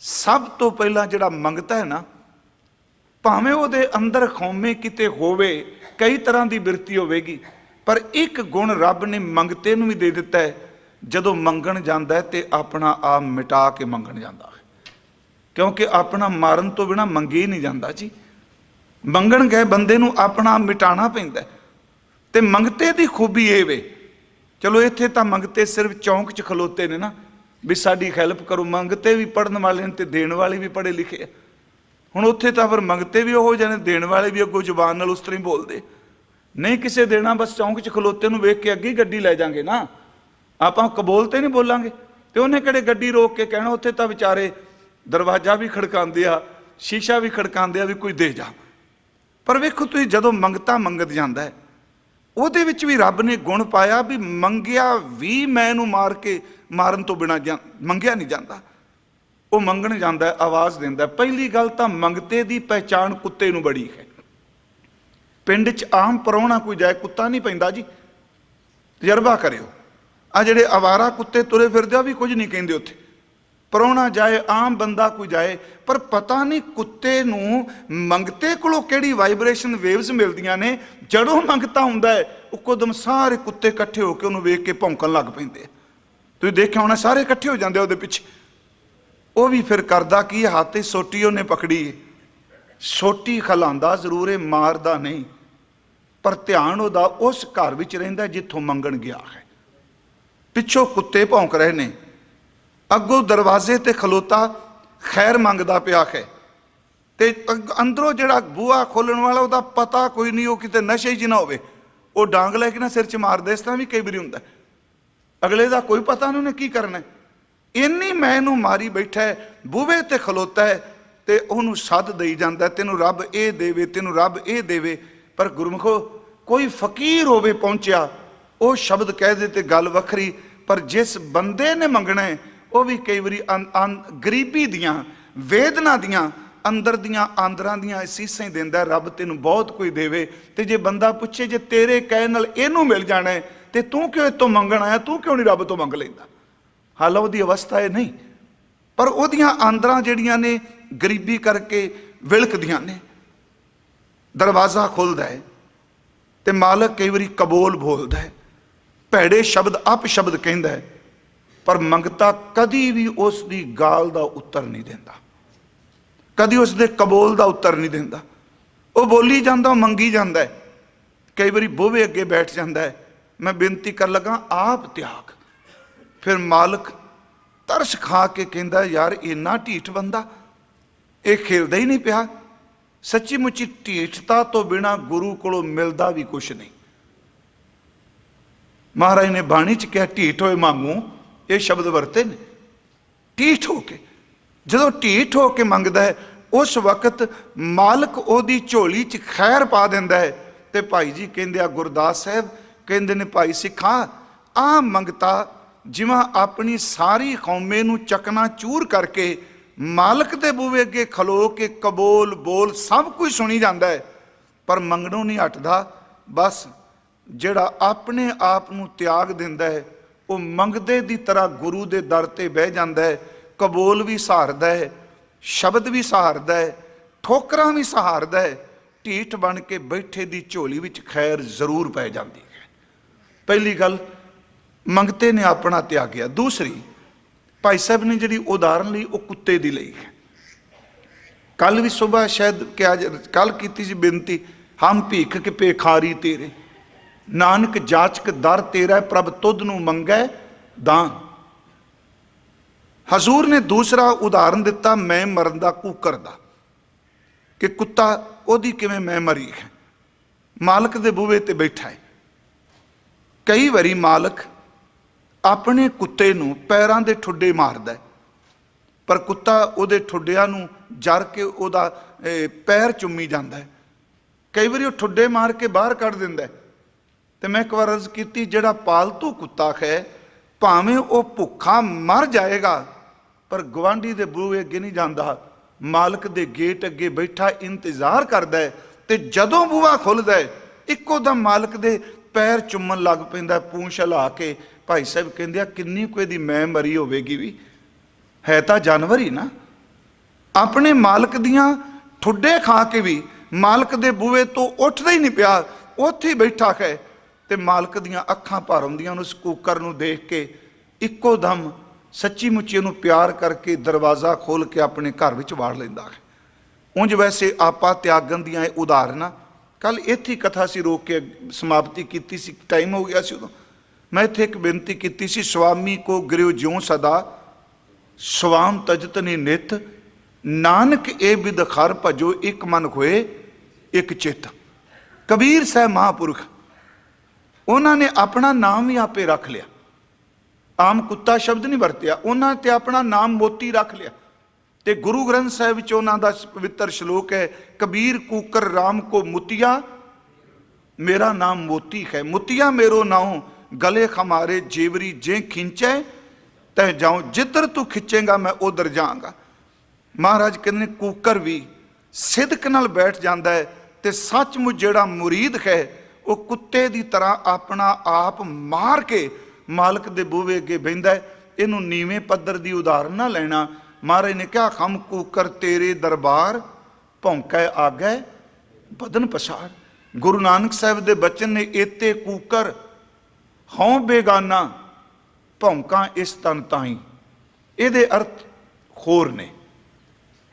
सब तो पहला जिहड़ा मंगता है ना, भावें उहदे अंदर खौमे किते होवे, कई तरह की बिरती होवेगी, पर एक गुण रब ने मंगते नूं भी दे दिता है। जदों मंगण जांदा है ते अपना आप मिटा के मंगण जांदा है, क्योंकि अपना मारन तो बिना मंगे ही नहीं जाता जी। मंगण गए बंदे नूं अपना आप मिटाना पैंदा है। ते मंगते दी खूबी ये वे, चलो इत्थे तां मंगते सिर्फ चौंक च खलोते ने ना भी साडी हैल्प करो, मंगते भी पढ़न वाले ने ते देण वाले भी पढ़े लिखे है। हुण उत्थे तां फिर मंगते भी हो जाने, देण वाले भी अगों जुबान नाल उस तरह ही बोलदे नहीं। किसे देना बस चौंक च खलोते नूं वेख के अगे गड्डी लै जांगे ना, आपां कबोल ते नहीं बोलांगे। ते उहने किहड़े गड्डी रोक के कहना, उत्थे तां विचारे दरवाजा भी खड़कांदे आ, शीशा भी खड़कांदे आ भी कोई दे जा। पर वेखो तुसीं जदों मंगता मंगत जांदा है, ਉਹਦੇ ਵਿੱਚ भी रब ने गुण पाया भी मंगिया भी मैनू मार के मारन तो बिना मंगिया नहीं जाता। वो मंगण जाता है, आवाज़ देंदा है। पहली गल तो मंगते की पहचान कुत्ते नूं बड़ी है। पिंड च आम पराहुणा कोई जाए कुत्ता नहीं पैंदा जी, तजर्बा करियो। आ जिहड़े आवारा कुत्ते तुरे फिरदे आ भी कुछ नहीं कहिंदे उत्थे। पराहुणा जाए, आम बंदा कोई जाए, पर पता नहीं कुत्ते नूं मंगते कोलों किहड़ी वाइब्रेशन वेव्स मिलदियां ने। जड़ों मंगता हुंदा है उकोदम सारे कुत्ते इकट्ठे होकर उन्होंने वेख के भौंकण लग पैंदे। तुसीं देखिया होना, सारे इकट्ठे हो जांदे उहदे पिछे। वो भी फिर करदा की, हत्थ च सोटी उहने पकड़ी है, सोटी खलांदा जरूर है, मारदा नहीं, पर ध्यान उहदा उस घर विच रहिंदा जिथों मंगण गया है। पिछों कुत्ते भौंक रहे ने, अगों दरवाजे ते खलोता खैर मंगदा पिया है, ते अंदरों जिहड़ा बूहा खोलण वाला उहदा पता कोई नहीं, वो किते नशे च ना होवे, वो डांग लैके ना सिर च मारदा। इस तरह भी कई बारी हुंदा, अगले दा कोई पता नहीं उन्हें की करना है। इन्नी मैनू मारी बैठा है, बूहे ते खलोता है ते उहनूं सद दई जांदा, तेनू रब ये देवे, तेनू रब ये देवे। पर गुरमुखो कोई फकीर होवे पहुंचिया, वो शब्द कह दे ते गल वखरी, पर जिस बंदे ने मंगना है वो भी कई बारी गरीबी दियां, वेदना दियां, अंदर दियां आंदरां दियां सीसां ही देंदा, रब तेनू बहुत कोई देवे। ते जे बंदा पुछे जे तेरे कहण नाल इहनूं मिल जाना है ते तू क्यों इतों मंगण आया, तू क्यों नहीं रब तो मंग लैंदा। हाल उहदी अवस्था ये नहीं, पर उहदियां आंदरां जिहड़ियां ने गरीबी करके विलकदियां ने। दरवाज़ा खुलदा है ते मालक कई बारी कबोल बोलदा है, भैड़े शब्द अप शब्द कहंदा है, पर मंगता कदी भी उसकी गाल का उत्तर नहीं देता, कदी उसके कबोल का उत्तर नहीं देता। वो बोली जाता, मंगी जाता है। कई बारी बूहे अगे बैठ जाता है, मैं बेनती कर लगा आप त्याग। फिर मालक तरस खा के कहता, यार इन्ना ढीठ बंदा, ये खेलदा ही नहीं पिया। सच्ची मुच्ची ढीठता तो बिना गुरु कोलों मिलता भी कुछ नहीं। महाराज ने बाणी च कहा, ढीठ होए मांगू, ये शब्द वरते ने। ढीठ होके, जो ढीठ होके मंगदा है, उस वक्त मालक ओदी झोली च खैर पा दिंदा है। ते भाई जी कहंदे आ, गुरदास साहब कहंदे ने, भाई सिखा आ मंगता जिवें अपनी सारी कौमे नूं चकना चूर करके मालक दे बूहे अगे खलो के कबोल बोल सब कुछ सुनी जाता है, पर मंगणों नहीं हटदा। बस जिहड़ा अपने आप नूं त्याग दिंदा है, वो मंगदे दी तरह गुरु दे दर ते बह जांदा है। कबोल भी सहारदा है, शब्द भी सहारदा है, ठोकरां भी सहारदा है। ढीठ बन के बैठे दी झोली विच खैर जरूर पै जाती है। पहली गल मंगते ने अपना त्यागया। दूसरी भाई साहब ने जी उदाहरण ली, वो कुत्ते दी लई है। कल भी सुबह शायद क्या कल की सी बेनती, हम भीख के पेखारी तेरे, नानक जाचक दर तेरा, प्रभ तुद नूं मंगै दान। हजूर ने दूसरा उदाहरण दिता, मैं मरन दा कूकर दा, कि कुत्ता ओदी किवें मैं मरी है, मालक दे बूहे ते बैठा है। कई बारी मालक अपने कुत्ते नूं पैरां दे ठुड्डे मारदा है, पर कुत्ता उहदे ठुड्डिਆਂ नूं जर के उहदा पैर चुम्मी जांदा है। कई बारी वो ठुड्डे मार के बाहर कढ दिंदा है। तो मैं एक बार अर्ज की, जिहड़ा पालतू कुत्ता है भावें वो भुखा मर जाएगा, पर गवांढी दे बूहे अगे नहीं जाता, मालक दे गेट अगे बैठा इंतजार करता है। तो जदों बूहा खुलदा है, इक्को दम मालक दे पैर चुम्मन लग पैंदा, पूंछ हिला के। भाई साहब कहंदे, किन्नी कोई दी मैं मरी होवेगी, भी है तो जानवर ही ना, अपने मालक दियां ठुड्डे खा के भी मालक दे बूहे तो उठदा ही नहीं पिया, उत्थे ही बैठा है। ते मालक दियां अखां भर आउंदियां उस कुकर नूं देख के इक्को दम सच्ची मुच्ची उहनूं प्यार करके दरवाज़ा खोल के अपने घर विच वाड़ लैंदा है। उंज वैसे आपा त्यागन दियां उदाहरणां कल इत्थे कथा सी रोक के समाप्ति की सी, टाइम हो गया सी उदों। मैं इत्थे एक बेनती की सी, स्वामी को गृह ज्यों सदा स्वाम तजतनी नित, नानक ए बिद खर भजो एक मन होए एक चित। कबीर साहब महापुरख उन्होंने अपना नाम ही आपे रख लिया, आम कुत्ता शब्द नहीं वरत्या, उन्होंने ते अपना नाम मोती रख लिया। ते गुरु ग्रंथ साहिब विच उन्हां दा पवित्र श्लोक है, कबीर कूकर राम को मुतिया मेरा नाम मोती है, मुतिया मेरो नाम गले खमारे जेवरी जे खिंचे तह जाऊं, जिधर तू खिंचेगा मैं उधर जाऊंगा। महाराज कहते कूकर भी सिदक नाल बैठ जाता है, तो सचमुच जिहड़ा मुरीद है वो कुत्ते की तरह अपना आप मार के मालक दे बूहे अगे बहिंदा है। इनू नीवें पद्धर की उदाहरण ना लेना। महाराज ने कहा हम कूकर तेरे दरबार भौंकै आगे बदन पसार। गुरु नानक साहब दे बचन ने एते कूकर हों बेगाना भौंका इस तन ताई, ये अर्थ होर ने,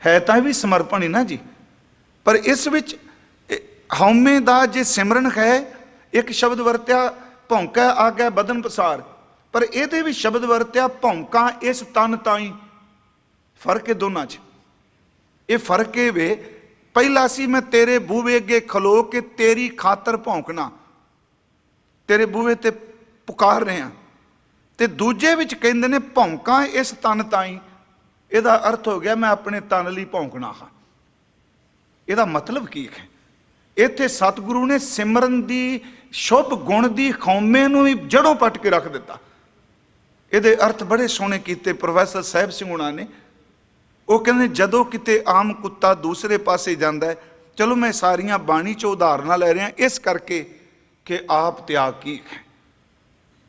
है तो भी समर्पण ही ना जी, पर इस विच हौमे दा जे सिमरन है, एक शब्द वरत्या भौंका आगे बदन पसार, पर ये भी शब्द वरत्या भौंका इस तन ताई। फर्क है दोनों च, ये फर्क है वे पहला सी मैं तेरे बूहे अगे खलो के तेरी खातर भौंकना, तेरे बूहे ते पुकार रहे हैं, ते दूजे विच कहंदे ने भौंका इस तन ताई। ਇਹਦਾ अर्थ हो गया मैं अपने तन ਲਈ ਭੌਂਕਣਾ ਹਾਂ। ਇਹਦਾ मतलब की है? ਇੱਥੇ सतगुरु ने सिमरन की शुभ गुण की खौमे ਨੂੰ भी जड़ों पट के रख दिता। ਇਹਦੇ अर्थ बड़े सोहने कीते प्रोफैसर ਸਾਹਿਬ ਸਿੰਘ ਹੁਣਾਂ ने। ਉਹ ਕਹਿੰਦੇ ਜਦੋਂ ਕਿਤੇ ਆਮ ਕੁੱਤਾ दूसरे पासे ਜਾਂਦਾ है, चलो मैं सारियां बाणी चो उदाहरण ले रहा इस करके कि आप त्याग की है,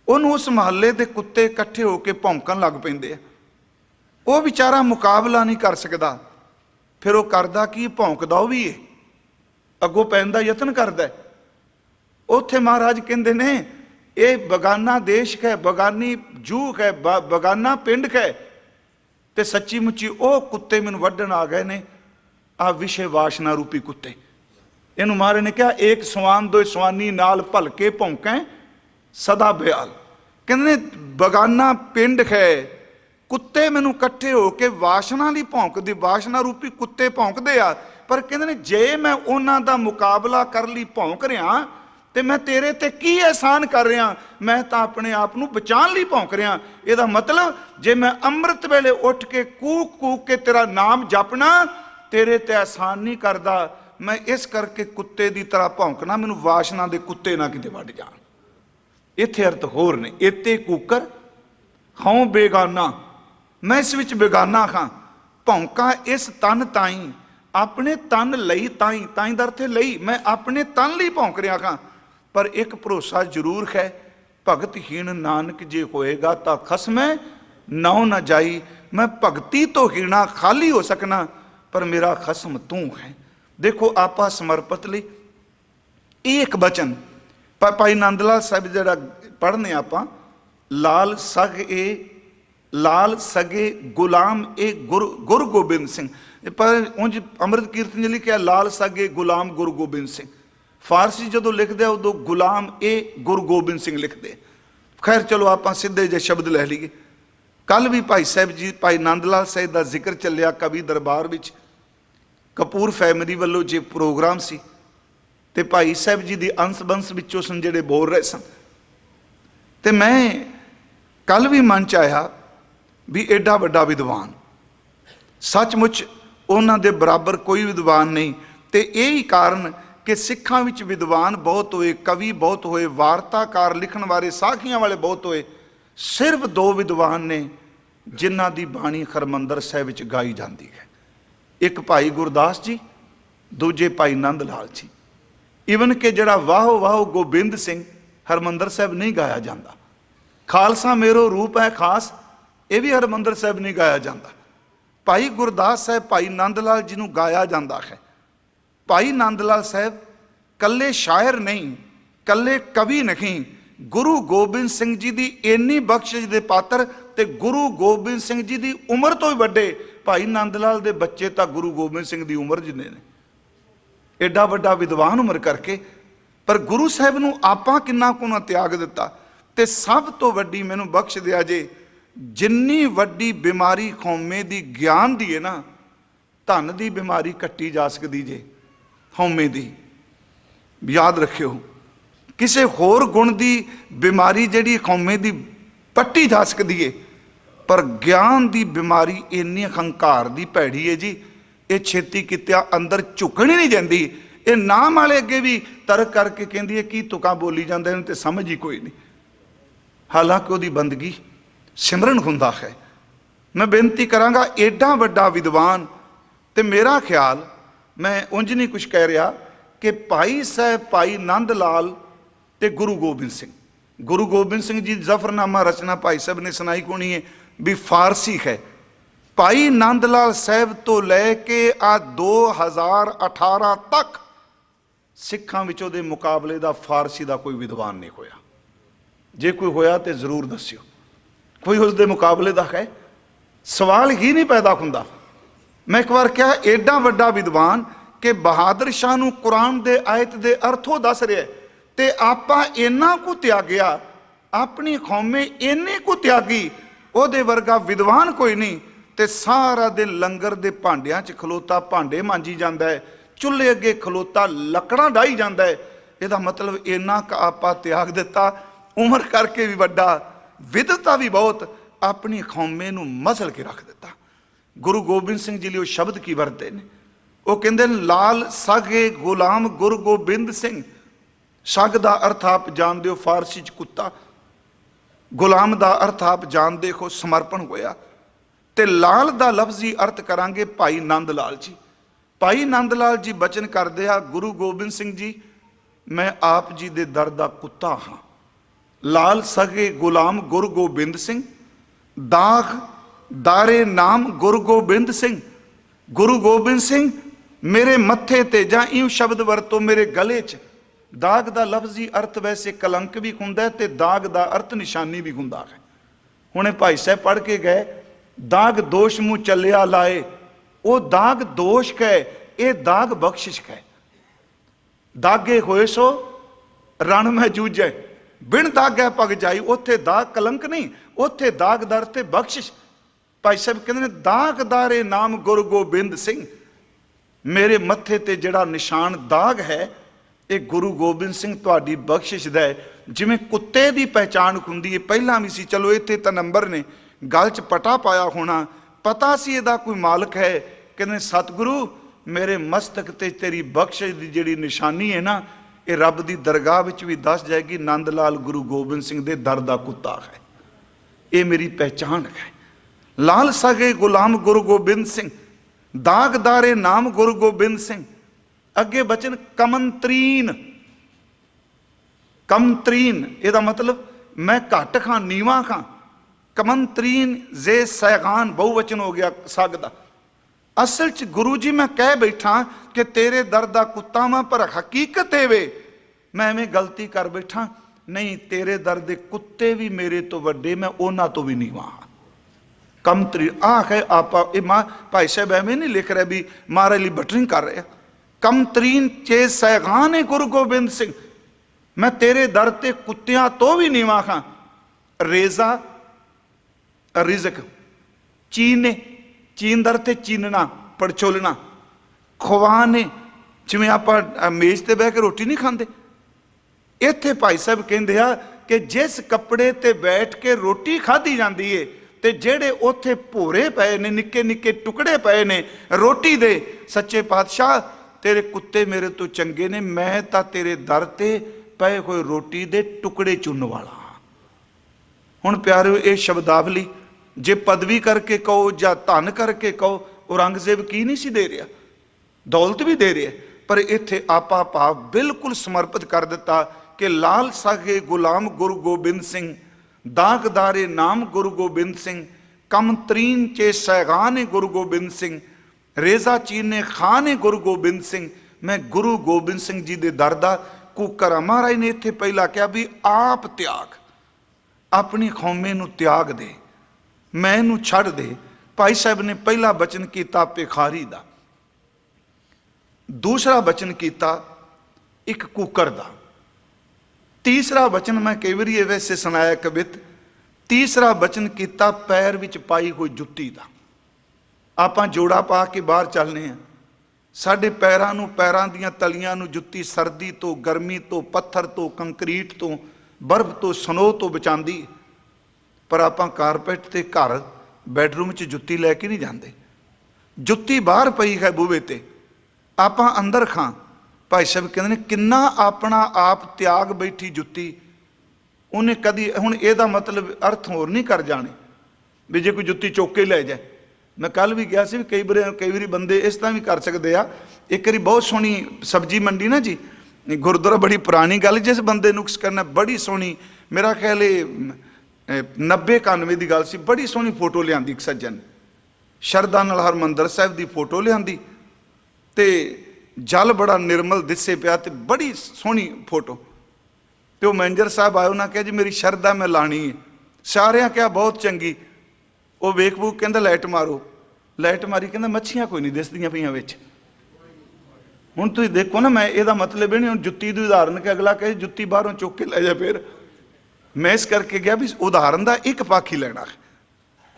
ਉਹਨੂੰ उस महल्ले के कुत्ते इकट्ठे होकर भौंकन लग पैंदे आ। वो बेचारा मुकाबला नहीं कर सकता, फिर वो करदा की भौंकदा भी है, अगों पैन का यतन करदा है। उत्थे महाराज कहंदे ने ये बगाना देश है, बगानी जूह है, बगाना पिंड है, ते सच्ची मुच्ची वो कुत्ते मैनूं वड्डण आ गए ने, आ विषय वासना रूपी कुत्ते। इनू महाराज ने कहा एक सवान दो सवानी नाल भलके भौंकै सदा बयाल। कहंदे बगाना पिंड है, कुत्ते मैनू कट्ठे होके वासना लई भौंकदे, वासना रूपी कुत्ते भौंकदे आ, पर कहंदे ने जे मैं उन्हां दा मुकाबला कर लई भौंक रहा ते मैं तेरे ते की एहसान कर रहा, मैं तो अपने आप नूं बचाण लई भौंक रहा। इहदा मतलब जे मैं अमृत वेले उठ के कूक कूक के तेरा नाम जपना, तेरे ते एहसान नहीं करदा, मैं इस करके कुत्ते की तरह भौंकना, मैनू वासना दे कुत्ते ना किते वड़ जाण। इत्थे अर्थ होर ने, इत्ते कूकर हों बेगाना, मैं इस विच बेगाना खां, भौंका इस तन ताई, अपने तन लई ताई, ताई दा अर्थ लई, मैं अपने तन लई भौंक रहा खां। पर एक भरोसा जरूर है, भगतहीन नानक जे होएगा तो खसमै नौ न जाई। मैं भगती तो हीना खाली हो सकना, पर मेरा खसम तू है। देखो आपा समर्पित लई एक बचन भाई नंद लाल साहब जरा पढ़ने आप, लाल सगे गुलाम ए गुरु गोबिंद सिंह, पर उंज अमृत कीर्तन जी लिखा लाल सगे गुलाम गुरु गोबिंद सिंह, फारसी जो लिखते उदो गुलाम ए गुरु गोबिंद सिंह लिखते। खैर चलो आप सीधे जे शब्द ले लीए। कल भी भाई साहब जी भाई नंद लाल साहब का जिक्र चलिया कवि दरबार विच, कपूर फैमिली वालों जो प्रोग्राम सी, ते भाई साहब जी की अंश बंश विचों सन जिहड़े बोल रहे सन, ते मैं कल भी मन च आया भी एडा वड्डा विद्वान, सचमुच उन्हां दे बराबर कोई विद्वान नहीं। ते यही कारण कि सिखां विच विद्वान बहुत होए, कवि बहुत होए, वार्ताकार लिखण वाले साखियां वाले बहुत होए, सिर्फ दो विद्वान ने जिन्हां दी बाणी हरमंदर साहिब विच गाई जाती है। एक भाई गुरदास जी, दूजे भाई नंद लाल जी। इवन कि जड़ा वाहो वाहो गोबिंद सिंह हरमंदर साहिब नहीं गाया जाता। खालसा मेरो रूप है खास, ये भी हरमंदर साहिब नहीं गाया जाता। ਭਾਈ ਗੁਰਦਾਸ ਸਾਹਿਬ ਭਾਈ ਨੰਦ ਲਾਲ ਜੀ ਨੂੰ ਗਾਇਆ ਜਾਂਦਾ ਹੈ। ਭਾਈ ਨੰਦ ਲਾਲ ਸਾਹਿਬ ਕੱਲੇ ਸ਼ਾਇਰ ਨਹੀਂ, ਕੱਲੇ ਕਵੀ ਨਹੀਂ, ਗੁਰੂ ਗੋਬਿੰਦ ਸਿੰਘ ਜੀ ਦੀ ਇੰਨੀ ਬਖਸ਼ਿਸ਼ ਦੇ ਪਾਤਰ, ਤੇ ਗੁਰੂ ਗੋਬਿੰਦ ਸਿੰਘ ਜੀ ਦੀ ਉਮਰ ਤੋਂ ਵੀ ਵੱਡੇ। ਭਾਈ ਨੰਦ ਲਾਲ ਦੇ ਬੱਚੇ ਤਾਂ ਗੁਰੂ ਗੋਬਿੰਦ ਸਿੰਘ ਦੀ ਉਮਰ ਜਿੰਨੇ ਨੇ, ਐਡਾ ਵੱਡਾ ਵਿਦਵਾਨ ਉਮਰ ਕਰਕੇ। ਪਰ ਗੁਰੂ ਸਾਹਿਬ ਨੂੰ ਆਪਾਂ ਕਿੰਨਾ ਕੁ ਨਾ ਤਿਆਗ ਦਿੱਤਾ। ਤੇ ਸਭ ਤੋਂ ਵੱਡੀ ਮੈਨੂੰ ਬਖਸ਼ ਦਿਆ ਜੇ, ਜਿੰਨੀ ਵੱਡੀ ਬਿਮਾਰੀ ਹਉਮੈ ਦੀ ਗਿਆਨ ਦੀ ਹੈ ਨਾ, ਧਨ ਦੀ ਬਿਮਾਰੀ ਕੱਟੀ ਜਾ ਸਕਦੀ ਜੇ ਹਉਮੈ ਦੀ। ਯਾਦ ਰੱਖਿਓ, ਕਿਸੇ ਹੋਰ ਗੁਣ ਦੀ ਬਿਮਾਰੀ ਜਿਹੜੀ ਹਉਮੈ ਦੀ ਪੱਟੀ ਜਾ ਸਕਦੀ ਏ, ਪਰ ਗਿਆਨ ਦੀ ਬਿਮਾਰੀ ਇੰਨੀ ਹੰਕਾਰ ਦੀ ਭੈੜੀ ਹੈ ਜੀ, ਇਹ ਛੇਤੀ ਕਿਤਿਆਂ ਅੰਦਰ ਝੁਕਣ ਹੀ ਨਹੀਂ ਜਾਂਦੀ। ਇਹ ਨਾਮ ਵਾਲੇ ਅੱਗੇ ਵੀ ਤਰਕ ਕਰਕੇ ਕਹਿੰਦੀ ਹੈ ਕੀ ਤੁਕਾਂ ਬੋਲੀ ਜਾਂਦੇ ਨੇ ਤੇ ਸਮਝ ਹੀ ਕੋਈ ਨਹੀਂ, ਹਾਲਾਂਕਿ ਉਹਦੀ ਬੰਦਗੀ ਸਿਮਰਨ ਹੁੰਦਾ ਹੈ। ਮੈਂ ਬੇਨਤੀ ਕਰਾਂਗਾ, ਐਡਾ ਵੱਡਾ ਵਿਦਵਾਨ, ਤੇ ਮੇਰਾ ਖਿਆਲ, ਮੈਂ ਉਂਝ ਨਹੀਂ ਕੁਛ ਕਹਿ ਰਿਹਾ, ਕਿ ਭਾਈ ਸਾਹਿਬ ਭਾਈ ਨੰਦ ਲਾਲ ਤੇ ਗੁਰੂ ਗੋਬਿੰਦ ਸਿੰਘ, ਗੁਰੂ ਗੋਬਿੰਦ ਸਿੰਘ ਜੀ ਜ਼ਫਰਨਾਮਾ ਰਚਨਾ ਭਾਈ ਸਾਹਿਬ ਨੇ ਸੁਣਾਈ ਕੋਣੀ ਹੈ ਵੀ ਫਾਰਸੀ ਹੈ। ਭਾਈ ਨੰਦ ਲਾਲ ਸਾਹਿਬ ਤੋਂ ਲੈ ਕੇ ਆ 2018 ਤੱਕ ਸਿੱਖਾਂ ਵਿੱਚ ਉਹਦੇ ਮੁਕਾਬਲੇ ਦਾ ਫਾਰਸੀ ਦਾ ਕੋਈ ਵਿਦਵਾਨ ਨਹੀਂ ਹੋਇਆ। ਜੇ ਕੋਈ ਹੋਇਆ ਤੇ ਜ਼ਰੂਰ ਦੱਸਿਓ, ਕੋਈ ਉਸ ਦੇ ਮੁਕਾਬਲੇ ਦਾ ਹੈ? ਸਵਾਲ ਹੀ ਨਹੀਂ ਪੈਦਾ ਹੁੰਦਾ। ਮੈਂ ਇੱਕ ਵਾਰ ਕਿਹਾ, ਐਡਾ ਵੱਡਾ ਵਿਦਵਾਨ ਕਿ ਬਹਾਦਰ ਸ਼ਾਹ ਨੂੰ ਕੁਰਾਨ ਦੇ ਆਇਤ ਦੇ ਅਰਥੋਂ ਦੱਸ ਰਿਹਾ, ਤੇ ਆਪਾਂ ਇੰਨਾ ਕੁ ਤਿਆਗਿਆ, ਆਪਣੀ ਕੌਮੇ ਇੰਨੀ ਕੁ ਤਿਆਗੀ, ਉਹਦੇ ਵਰਗਾ ਵਿਦਵਾਨ ਕੋਈ ਨਹੀਂ। ਤੇ ਸਾਰਾ ਦਿਨ ਲੰਗਰ ਦੇ ਭਾਂਡਿਆਂ 'ਚ ਖਲੋਤਾ ਭਾਂਡੇ ਮਾਂਜੀ ਜਾਂਦਾ ਹੈ, ਚੁੱਲ੍ਹੇ ਅੱਗੇ ਖਲੋਤਾ ਲੱਕੜਾਂ ਡਾਹੀ ਜਾਂਦਾ ਹੈ। ਇਹਦਾ ਮਤਲਬ ਇੰਨਾ ਕੁ ਆਪਾਂ ਤਿਆਗ ਦਿੱਤਾ, ਉਮਰ ਕਰਕੇ ਵੀ ਵੱਡਾ, ਵਿਦਤਾ ਵੀ ਬਹੁਤ, ਆਪਣੀ ਕੌਮੇ ਨੂੰ ਮਸਲ ਕੇ ਰੱਖ ਦਿੱਤਾ। ਗੁਰੂ ਗੋਬਿੰਦ ਸਿੰਘ ਜੀ ਲਈ ਉਹ ਸ਼ਬਦ ਕੀ ਵਰਤੇ ਨੇ? ਉਹ ਕਹਿੰਦੇ ਲਾਲ ਸਾਗੇ ਗੁਲਾਮ ਗੁਰੂ ਗੋਬਿੰਦ ਸਿੰਘ। ਸਗ ਦਾ ਅਰਥ ਆਪ ਜਾਣਦੇ ਹੋ ਫਾਰਸੀ 'ਚ ਕੁੱਤਾ, ਗੁਲਾਮ ਦਾ ਅਰਥ ਆਪ ਜਾਣਦੇ ਹੋ ਸਮਰਪਣ ਹੋਇਆ, ਤੇ ਲਾਲ ਦਾ ਲਫ਼ਜ਼ੀ ਅਰਥ ਕਰਾਂਗੇ ਭਾਈ ਨੰਦ ਲਾਲ ਜੀ। ਭਾਈ ਨੰਦ ਲਾਲ ਜੀ ਬਚਨ ਕਰਦੇ ਆ, ਗੁਰੂ ਗੋਬਿੰਦ ਸਿੰਘ ਜੀ, ਮੈਂ ਆਪ ਜੀ ਦੇ ਦਰ ਦਾ ਕੁੱਤਾ ਹਾਂ। ਲਾਲ ਸਗੇ ਗੁਲਾਮ ਗੁਰੂ ਗੋਬਿੰਦ ਸਿੰਘ, ਦਾਗ ਦਾਰੇ ਨਾਮ ਗੁਰੂ ਗੋਬਿੰਦ ਸਿੰਘ। ਗੁਰੂ ਗੋਬਿੰਦ ਸਿੰਘ ਮੇਰੇ ਮੱਥੇ ਤੇ, ਜਾਂ ਇਉਂ ਸ਼ਬਦ ਵਰਤੋ ਮੇਰੇ ਗਲੇ 'ਚ। ਦਾਗ ਦਾ ਲਫ਼ਜ਼ੀ ਅਰਥ ਵੈਸੇ ਕਲੰਕ ਵੀ ਹੁੰਦਾ, ਤੇ ਦਾਗ ਦਾ ਅਰਥ ਨਿਸ਼ਾਨੀ ਵੀ ਹੁੰਦਾ ਹੈ। ਹੁਣੇ ਭਾਈ ਸਾਹਿਬ ਪੜ੍ਹ ਕੇ ਗਏ, ਦਾਗ ਦੋਸ਼ ਮੂੰਹ ਚੱਲਿਆ ਲਾਏ। ਉਹ ਦਾਗ ਦੋਸ਼ ਕਹੇ, ਇਹ ਦਾਗ ਬਖਸ਼ਿਸ਼ ਕਹੇ। ਦਾਗੇ ਹੋਏ ਸੋ ਰਣ ਮੈਂ ਜੂਝੈ, ਬਿਨ ਦਾਗੈ ਪਗ ਜਾਈ। ਉੱਥੇ ਦਾਗ ਕਲੰਕ ਨਹੀਂ, ਉੱਥੇ ਦਾਗਦਾਰ ਤੇ ਬਖਸ਼ਿਸ਼। ਭਾਈ ਸਾਹਿਬ ਕਹਿੰਦੇ ਨੇ, ਦਾਗਦਾਰੇ ਨਾਮ ਗੁਰੂ ਗੋਬਿੰਦ ਸਿੰਘ। ਮੇਰੇ ਮੱਥੇ ਤੇ ਜਿਹੜਾ ਨਿਸ਼ਾਨ ਦਾਗ ਹੈ, ਇਹ ਗੁਰੂ ਗੋਬਿੰਦ ਸਿੰਘ ਤੁਹਾਡੀ ਬਖਸ਼ਿਸ਼ ਦਾ ਹੈ। ਜਿਵੇਂ ਕੁੱਤੇ ਦੀ ਪਹਿਚਾਣ ਹੁੰਦੀ ਹੈ, ਪਹਿਲਾਂ ਵੀ ਸੀ, ਚਲੋ ਇੱਥੇ ਤਾਂ ਨੰਬਰ ਨੇ, ਗਲ 'ਚ ਪਟਾ ਪਾਇਆ ਹੋਣਾ, ਪਤਾ ਸੀ ਇਹਦਾ ਕੋਈ ਮਾਲਕ ਹੈ। ਕਹਿੰਦੇ ਸਤਿਗੁਰੂ, ਮੇਰੇ ਮਸਤਕ ਤੇ ਤੇਰੀ ਬਖਸ਼ਿਸ਼ ਦੀ ਜਿਹੜੀ ਨਿਸ਼ਾਨੀ ਹੈ ਨਾ, ਇਹ ਰੱਬ ਦੀ ਦਰਗਾਹ ਵਿੱਚ ਵੀ ਦੱਸ ਜਾਏਗੀ, ਨੰਦ ਲਾਲ ਗੁਰੂ ਗੋਬਿੰਦ ਸਿੰਘ ਦੇ ਦਰ ਦਾ ਕੁੱਤਾ ਹੈ। ਇਹ ਮੇਰੀ ਪਹਿਚਾਣ ਹੈ। ਲਾਲ ਸਗੇ ਗੁਲਾਮ ਗੁਰੂ ਗੋਬਿੰਦ ਸਿੰਘ, ਦਾਗਦਾਰੇ ਨਾਮ ਗੁਰੂ ਗੋਬਿੰਦ ਸਿੰਘ। ਅੱਗੇ ਬਚਨ ਕਮੰਤਰੀਨ। ਕਮਤਰੀਨ ਇਹਦਾ ਮਤਲਬ ਮੈਂ ਘੱਟ ਖਾਂ, ਨੀਵਾਂ ਖਾਂ। ਕਮੰਤਰੀਨ ਜੇ ਸੈਗਾਨ ਬਹੁਵਚਨ ਹੋ ਗਿਆ ਸਗ ਦਾ। ਅਸਲ 'ਚ ਗੁਰੂ ਜੀ ਮੈਂ ਕਹਿ ਬੈਠਾ ਕਿ ਤੇਰੇ ਦਰ ਦਾ ਕੁੱਤਾ ਵਾਂ, ਪਰ ਹਕੀਕਤ ਇਹ ਵੇ ਮੈਂ ਐਵੇਂ ਗਲਤੀ ਕਰ ਬੈਠਾ। ਨਹੀਂ, ਤੇਰੇ ਦਰ ਦੇ ਕੁੱਤੇ ਵੀ ਮੇਰੇ ਤੋਂ ਵੱਡੇ, ਮੈਂ ਉਹਨਾਂ ਤੋਂ ਵੀ ਨੀਵਾਂ। ਕਮਤਰੀਨ ਆਹ ਹੈ ਆਪਾਂ, ਇਹ ਮਾਂ ਭਾਈ ਸਾਹਿਬ ਐਵੇਂ ਨਹੀਂ ਲਿਖ ਰਿਹਾ ਵੀ ਮਹਾਰਾਜ ਲਈ ਬਟਰਿੰਗ ਕਰ ਰਿਹਾ। ਕਮਤਰੀਨ ਚੇ ਸੈਗਾਨ ਹੈ ਗੁਰੂ ਗੋਬਿੰਦ ਸਿੰਘ, ਮੈਂ ਤੇਰੇ ਦਰ ਤੇ ਕੁੱਤਿਆਂ ਤੋਂ ਵੀ ਨੀਵਾਂ ਖਾਂ। ਰੇਜ਼ਾ ਰਿਜ਼ਕ, ਚੀਨੇ ਚੀਨਦਰ ਤੇ ਚੀਨਣਾ, ਪੜਚੋਲਣਾ। ਖਵਾਨੇ, ਜਿਵੇਂ ਆਪਾਂ ਮੇਜ਼ ਤੇ ਬਹਿ ਕੇ ਰੋਟੀ ਨਹੀਂ ਖਾਂਦੇ, ਇੱਥੇ ਭਾਈ ਸਾਹਿਬ ਕਹਿੰਦੇ ਆ ਕਿ ਜਿਸ ਕੱਪੜੇ ਤੇ ਬੈਠ ਕੇ ਰੋਟੀ ਖਾਧੀ ਜਾਂਦੀ ਏ, ਤੇ ਜਿਹੜੇ ਉੱਥੇ ਭੋਰੇ ਪਏ ਨੇ, ਨਿੱਕੇ ਨਿੱਕੇ ਟੁਕੜੇ ਪਏ ਨੇ ਰੋਟੀ ਦੇ, ਸੱਚੇ ਪਾਤਸ਼ਾਹ ਤੇਰੇ ਕੁੱਤੇ ਮੇਰੇ ਤੋਂ ਚੰਗੇ ਨੇ, ਮੈਂ ਤਾਂ ਤੇਰੇ ਦਰ ਤੇ ਪਏ ਹੋਏ ਰੋਟੀ ਦੇ ਟੁਕੜੇ ਚੁੰਨ ਵਾਲਾ। ਹੁਣ ਪਿਆਰਿਓ, ਇਹ ਸ਼ਬਦਾਵਲੀ ਜੇ ਪਦਵੀ ਕਰਕੇ ਕਹੋ ਜਾਂ ਧਨ ਕਰਕੇ ਕਹੋ, ਔਰੰਗਜ਼ੇਬ ਕੀ ਨਹੀਂ ਸੀ ਦੇ ਰਿਹਾ? ਦੌਲਤ ਵੀ ਦੇ ਰਿਹਾ, ਪਰ ਇੱਥੇ ਆਪਾ ਭਾਵ ਬਿਲਕੁਲ ਸਮਰਪਿਤ ਕਰ ਦਿੱਤਾ ਕਿ ਲਾਲ ਸਾਗੇ ਗੁਲਾਮ ਗੁਰੂ ਗੋਬਿੰਦ ਸਿੰਘ, ਦਾਗਦਾਰੇ ਨਾਮ ਗੁਰੂ ਗੋਬਿੰਦ ਸਿੰਘ, कम तरीन चे सैगान गुरु गोबिंद सिंह, रेजा चीने खान गुरु गोबिंद सिंह। मैं गुरु गोबिंद सिंह जी के दर का कूकर हाँ। महाराज ने इत्थे पहला कहा भी आप त्याग, अपनी कौमे नूं त्याग दे, मैनू छड़ दे। भाई साहब ने पहला बचन किया भिखारी का, दूसरा बचन किया एक कूकर का, तीसरा वचन मैं कई बार वैसे सुनाया कवित, तीसरा वचन किया पैर विच पाई हुई जुत्ती का। आप जोड़ा पा के बाहर चलने हैं, साडे पैरां नूं, पैरां दीयां तलियां नूं जुत्ती सर्दी तो, गर्मी तो, पत्थर तो, कंकरीट तो, बर्फ तो, सनो तो बचांदी। पर आप कारपेट ते घर बैडरूम च जुत्ती लैके नहीं जाते, जुत्ती बाहर पई है बूहे ते, आप अंदर खां। भाई साहब कहते हैं किन्ना अपना आप त्याग बैठी जुत्ती, उन्हें कदी हुण इहदा मतलब अर्थ होर नहीं कर जाने भी जे कोई जुत्ती चुक के लै जाए। मैं कल भी गया सी, कई बार बंदे इस तरह भी कर सकते आ। एक बारी बहुत सोहनी सब्जी मंडी ना जी, गुरुद्वारा, बड़ी पुरानी गल, जिस बंदे नुक्स करना बड़ी सोहनी, मेरा ख्याल है 90-91 की गल सी, बड़ी सोहनी फोटो लियांदी एक सज्जन, शरदा नाल हरमंदर साहिब की फोटो लियांदी ते जल बड़ा निर्मल दिसे पिया ते बड़ी सोहनी फोटो। तो मैनेजर साहब आए, उन्हें कहा जी मेरी शरदा मैं लानी है। सारियां क्या बहुत चंगी। वो वेख वूख कहता लाइट मारो, लाइट मारी, कहता मच्छियां कोई नहीं दिसदियां पईयां विच। हुण तुसीं देखो ना, मैं इहदा मतलब ही नहीं, हुण जुत्ती दी उदाहरण के अगला कहे जुत्ती बाहरों चुक के लै जा, फिर मैं इस करके गया भी उदाहरण का एक पक्ष ही लेना।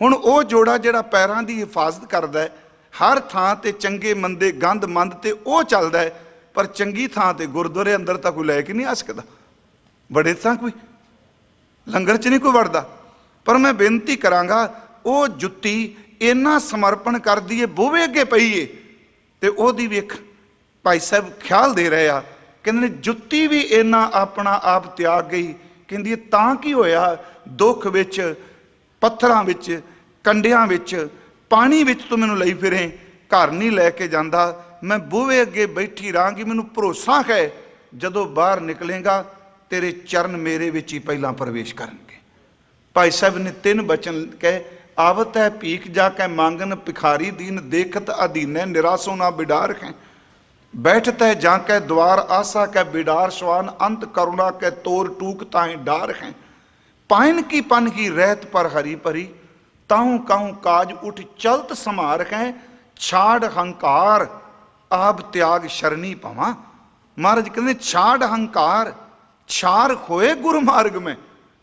हुण वो जोड़ा जिहड़ा पैरां दी हिफाजत करदा है, हर थां ते चंगे मंदे गंद मंद ते वो चलदा है, पर चंगी थां ते गुरुद्वारे अंदर तां कोई लैके नहीं आ सकदा, बड़े थां कोई लंगर च नहीं कोई वड़दा। पर मैं बेनती करांगा, वो जुत्ती इन्ना समर्पण कर दी है, बूहे अगे पई है ते ओहदी वेख भाई साहब ख्याल दे रहे आ, कहंदे जुत्ती भी इन्ना अपना आप त्याग गई। कहंदी तां की होया, दुख विच, पत्थरां विच, कंडियां विच, पानी विच तू मैनू लई फिरे, घर नहीं लैके जांदा, मैं बूहे अगे बैठी रहांगी, मैनू भरोसा है जदों बाहर निकलेगा तेरे चरण मेरे विच ही पहला प्रवेश करनगे। भाई साहब ने 3 बचन कहे, आवत है भीख जाके मांगन, भिखारी दीन देखत अधीन, निरासो ना बिडार है, बैठत है जाके द्वार आशा कै बिडार, स्वान अंत करुणा कै तोर टूक ताहि डार है, पाइन की पन की रहत पर हरी परी, ताहू काहू काज उठ चलत समार है, छाड़ हंकार आप त्याग शरणी पवा। महाराज कहते छाड़ हंकार, छार होए गुरु मार्ग में,